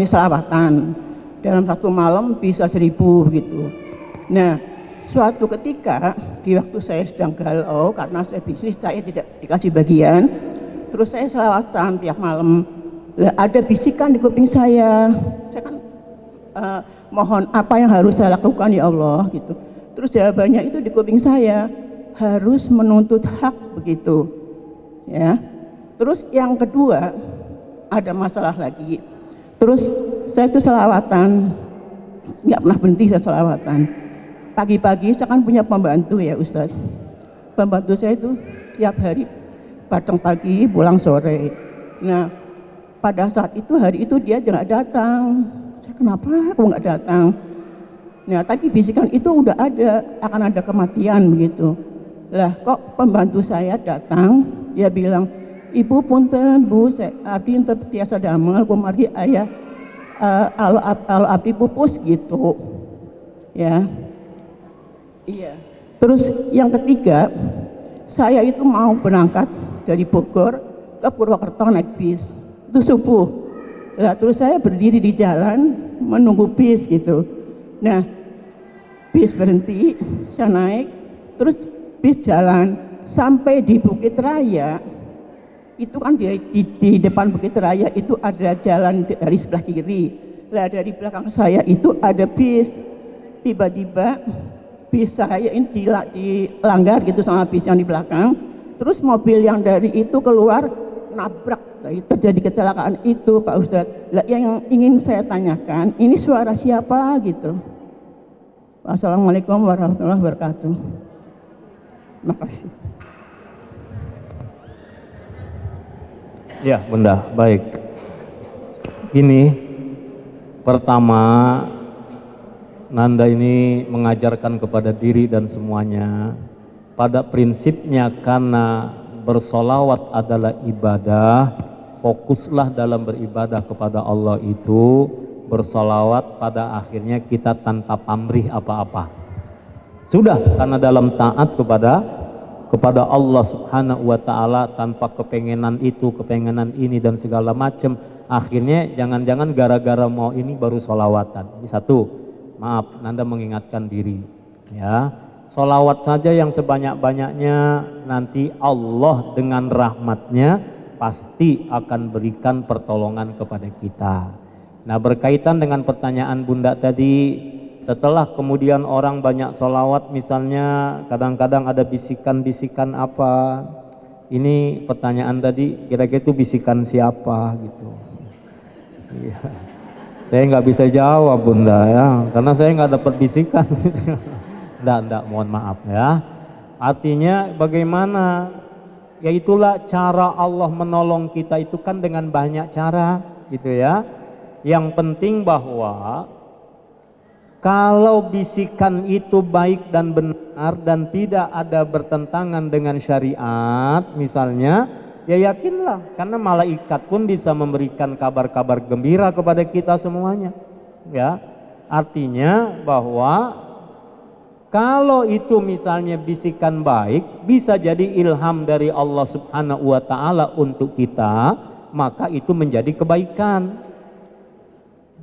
selawatan dalam satu malam bisa 1000 gitu. Nah, suatu ketika di waktu saya sedang galau karena saya bisnis, saya tidak dikasih bagian, terus saya selawatan tiap malam. Ada bisikan di kuping saya kan mohon apa yang harus saya lakukan ya Allah gitu. Terus jawabannya itu di kuping saya, harus menuntut hak begitu ya. Terus yang kedua ada masalah lagi. Terus saya itu selawatan, nggak pernah berhenti saya selawatan. Pagi-pagi saya kan punya pembantu ya Ustadz. Pembantu saya itu tiap hari datang pagi pulang sore. Nah pada saat itu hari itu dia nggak datang. Kenapa aku nggak datang? Nah, tapi bisikan itu udah ada, akan ada kematian begitu. Lah, kok pembantu saya datang, dia bilang, Ibu punten Bu, abdi ente tiasa damel, kumari ayah alo abdi pupus gitu. Ya. Iya. Terus yang ketiga, saya itu mau berangkat dari Bogor ke Purwokerto naik bis. Itu subuh. Nah, terus saya berdiri di jalan menunggu bis gitu. Nah, bis berhenti, saya naik, terus bis jalan sampai di Bukit Raya. Itu kan di depan Bukit Raya itu ada jalan dari sebelah kiri. Lah dari belakang saya itu ada bis. Tiba-tiba bis saya ini dilanggar gitu sama bis yang di belakang. Terus mobil yang dari itu keluar nabrak. Terjadi kecelakaan itu Pak Ustadz. Yang ingin saya tanyakan, ini suara siapa gitu? Wassalamualaikum warahmatullahi wabarakatuh. Terima kasih. Ya Bunda, baik. Ini pertama Nanda ini mengajarkan kepada diri dan semuanya pada prinsipnya karena bersolawat adalah ibadah. Fokuslah dalam beribadah kepada Allah itu bersolawat pada akhirnya kita tanpa pamrih apa-apa. Sudah karena dalam taat kepada Allah Subhanahu wa taala tanpa kepengenan itu, kepengenan ini dan segala macam. Akhirnya jangan-jangan gara-gara mau ini baru solawatan. Ini satu. Maaf, Nanda mengingatkan diri. Ya, solawat saja yang sebanyak-banyaknya nanti Allah dengan rahmatnya pasti akan berikan pertolongan kepada kita. Nah berkaitan dengan pertanyaan Bunda tadi, setelah kemudian orang banyak solawat misalnya kadang-kadang ada bisikan-bisikan apa, ini pertanyaan tadi kira-kira itu bisikan siapa gitu. Iya. Saya nggak bisa jawab Bunda ya, karena saya nggak dapat bisikan. Nggak, mohon maaf ya. Artinya bagaimana? Ya itulah cara Allah menolong kita itu kan dengan banyak cara gitu ya. Yang penting bahwa kalau bisikan itu baik dan benar dan tidak ada bertentangan dengan syariat misalnya, ya yakinlah karena malaikat pun bisa memberikan kabar-kabar gembira kepada kita semuanya. Ya. Artinya bahwa kalau itu misalnya bisikan baik, bisa jadi ilham dari Allah Subhanahu wa taala untuk kita, maka itu menjadi kebaikan.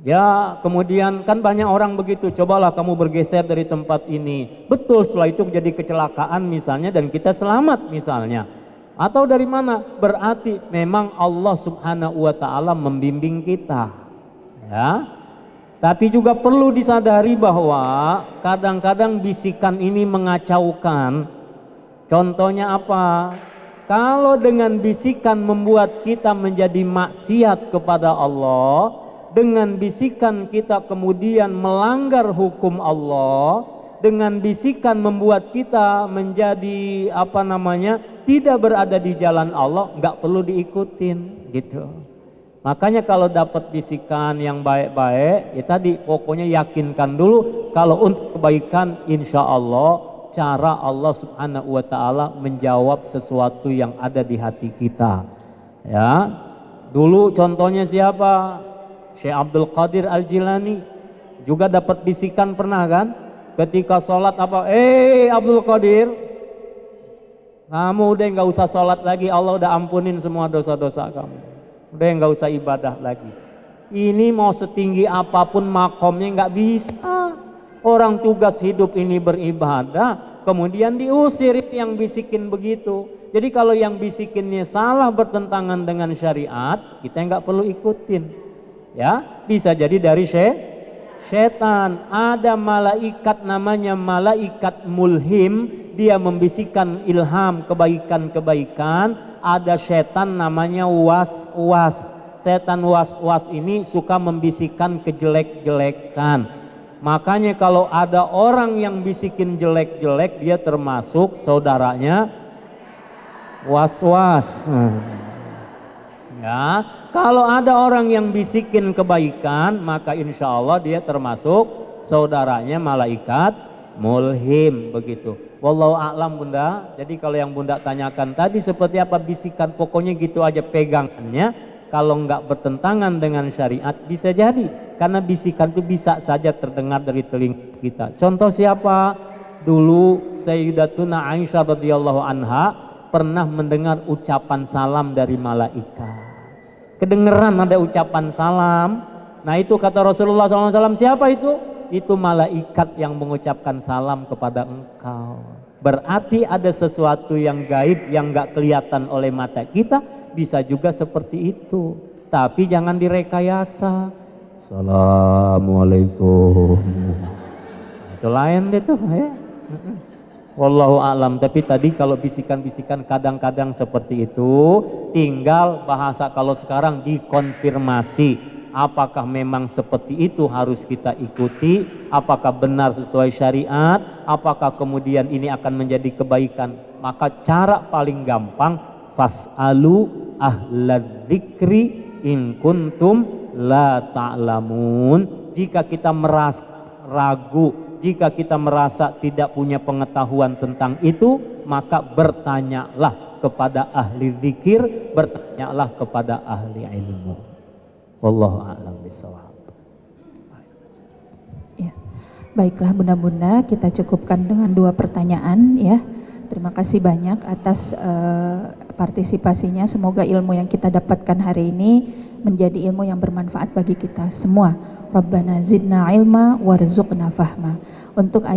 Ya, kemudian kan banyak orang begitu, cobalah kamu bergeser dari tempat ini. Betul, setelah itu jadi kecelakaan misalnya dan kita selamat misalnya. Atau dari mana? Berarti memang Allah Subhanahu wa taala membimbing kita. Ya. Tapi juga perlu disadari bahwa kadang-kadang bisikan ini mengacaukan. Contohnya apa? Kalau dengan bisikan membuat kita menjadi maksiat kepada Allah, dengan bisikan kita kemudian melanggar hukum Allah, dengan bisikan membuat kita menjadi tidak berada di jalan Allah, nggak perlu diikutin gitu. Makanya kalau dapat bisikan yang baik-baik, ya tadi pokoknya yakinkan dulu kalau untuk kebaikan insya Allah cara Allah subhanahu wa ta'ala menjawab sesuatu yang ada di hati kita. Ya, dulu contohnya siapa? Syekh Abdul Qadir Al-Jilani juga dapat bisikan pernah kan? Ketika sholat Abdul Qadir, kamu udah nggak usah sholat lagi, Allah udah ampunin semua dosa-dosa kamu. Udah nggak usah ibadah lagi. Ini mau setinggi apapun makomnya nggak bisa. Orang tugas hidup ini beribadah, kemudian diusir yang bisikin begitu. Jadi kalau yang bisikinnya salah bertentangan dengan syariat, kita nggak perlu ikutin. Ya, bisa jadi dari setan. Ada malaikat namanya malaikat mulhim, dia membisikkan ilham kebaikan-kebaikan. Ada setan namanya was-was. Setan was-was ini suka membisikkan kejelek-jelekan. Makanya kalau ada orang yang bisikin jelek-jelek, dia termasuk saudaranya was-was. Ya, kalau ada orang yang bisikin kebaikan, maka insya Allah dia termasuk saudaranya malaikat mulhim begitu. Wallahu a'lam Bunda. Jadi kalau yang Bunda tanyakan tadi seperti apa bisikan, pokoknya gitu aja pegangannya. Kalau nggak bertentangan dengan syariat bisa jadi, karena bisikan itu bisa saja terdengar dari telinga kita. Contoh siapa? Dulu Sayyidatuna Aisyah radhiyallahu anha pernah mendengar ucapan salam dari malaikat. Kedengeran ada ucapan salam. Nah itu kata Rasulullah SAW, siapa itu? Itu malaikat yang mengucapkan salam kepada engkau. Berarti ada sesuatu yang gaib yang nggak kelihatan oleh mata kita, bisa juga seperti itu. Tapi jangan direkayasa. Assalamualaikum. Itu lain deh tuh ya. Wallahu a'lam. Tapi tadi kalau bisikan-bisikan kadang-kadang seperti itu, tinggal bahasa kalau sekarang dikonfirmasi. Apakah memang seperti itu harus kita ikuti? Apakah benar sesuai syariat? Apakah kemudian ini akan menjadi kebaikan? Maka cara paling gampang, fas'alu ahladzikri in kuntum la ta'lamun. Jika kita merasa ragu, jika kita merasa tidak punya pengetahuan tentang itu, maka bertanyalah kepada ahli zikir, bertanyalah kepada ahli ilmu. Wallahu a'lam bishawab. Ya. Baiklah Bunda-bunda, kita cukupkan dengan 2 pertanyaan ya. Terima kasih banyak atas partisipasinya. Semoga ilmu yang kita dapatkan hari ini menjadi ilmu yang bermanfaat bagi kita semua. Rabbana zidna ilma warzuqna fahma. Untuk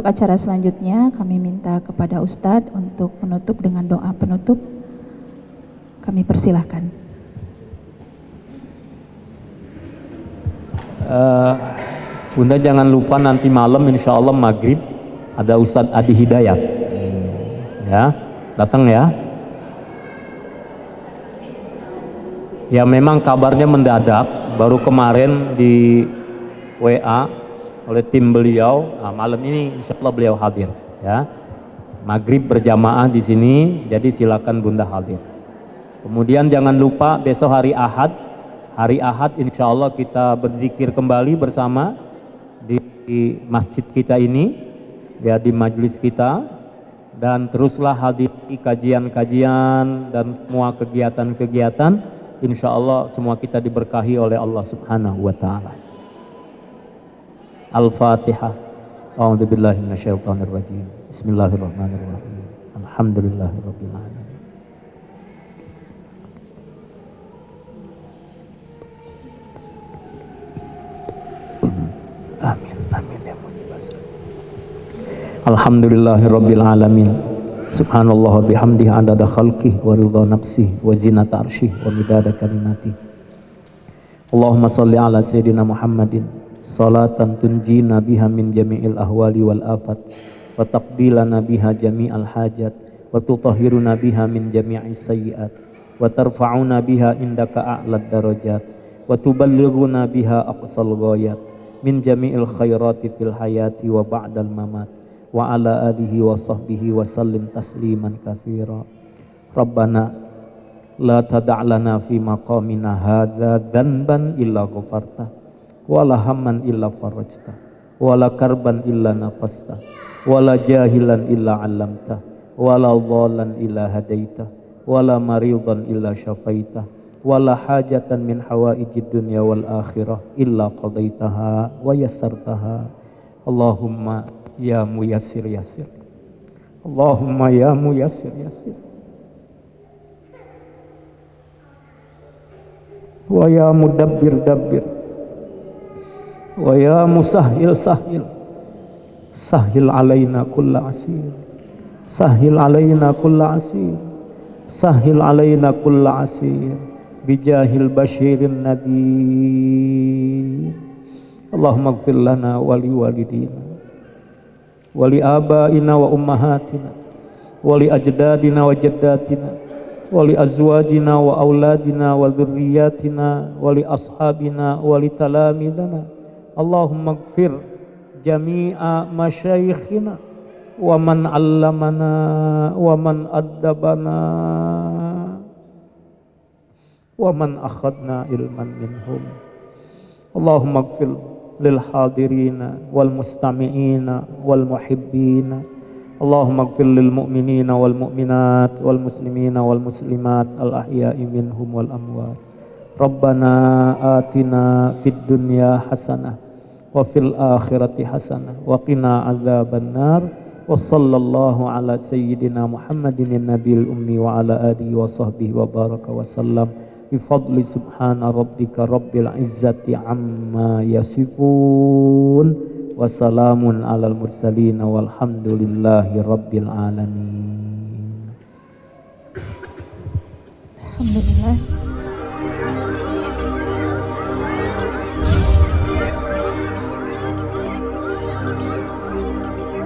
acara selanjutnya kami minta kepada Ustadz untuk menutup dengan doa penutup. Kami persilahkan. Bunda jangan lupa nanti malam insya Allah maghrib ada Ustadz Adi Hidayat. Ya, datang ya. Ya memang kabarnya mendadak, baru kemarin di WA oleh tim beliau. Nah, malam ini insya Allah beliau hadir. Ya, maghrib berjamaah di sini, jadi silakan Bunda hadir. Kemudian jangan lupa besok hari Ahad. Hari Ahad insya Allah kita berzikir kembali bersama di masjid kita ini, ya di majelis kita, dan teruslah hadiri kajian-kajian dan semua kegiatan-kegiatan. Insya Allah semua kita diberkahi oleh Allah Subhanahu wa Ta'ala. Al-Fatihah. A'udzubillahi minasyaitonirrajim. Bismillahirrahmanirrahim. Alhamdulillahirabbil alamin. Amin, amin ya mujibas. Alhamdulillahirabbil alamin. Subhanallah wa bihamdihi adada khalqih wa ridha nafsih wa zinata arsyih wa midada kalimati Allahumma salli ala Sayyidina Muhammadin salatan tunjina biha min jami'il ahwali wal afat wa taqbilana biha jami'al hajat wa tutahhiruna biha min jami'is sayyiat wa tarfa'una biha indaka a'lad darajat wa tuballighuna biha aqsal ghayat min jami'il khairati fil hayati wa ba'dal mamat wa ala alihi wa sahbihi wa sallim tasliman katsira. Rabbana la tada' lana fi maqamina hadza dhanban illa ghafarta wa la hamman illa farajta wa la karban illa nafasta wa la jahilan illa 'allamta wa la dhalan illa hadaita wa la maridan illa syafaita wa la hajatan min hawaijid dunya wal akhirah illa qadaitaha wa yassartaha. Allahumma ya muyassir yassir, Allahumma ya muyassir yassir, wa ya mudabbir dabbir, wa ya musahhil sahhil, sahhil alaina kulla asir, sahhil alaina kulla asir, sahhil alaina kulla asir, bijahil basyirin nadir. Allahumma ighfir lana wa li walidina wa li abaina wa ummahatina wa li ajdadina wa jaddatina wa li azwajina wa auladina wa dhurriyyatina wa li ashabina wa li talamidana. Allahumma ighfir jami'a masyayikhina wa man 'allamana wa man addabana wa man akhadna ilman minhum. Allahumma ighfir lil hadirina wal mustami'ina wal muhibbina. Allahumma ighfir lil mu'minina wal mu'minat wal muslimina wal muslimat al ahya'i minhum wal amwat. Rabbana atina fid dunya hasanah wa fil akhirati hasanah wa qina adzaban nar. Wa sallallahu ala sayyidina Muhammadin nabiyil ummi wa ala alihi wa sahbihi wa baraka wa sallam. Bifadli subhana rabbika rabbil izzati amma yasifun wa salamun alal mursalin walhamdulillahi rabbil alamin. Alhamdulillah.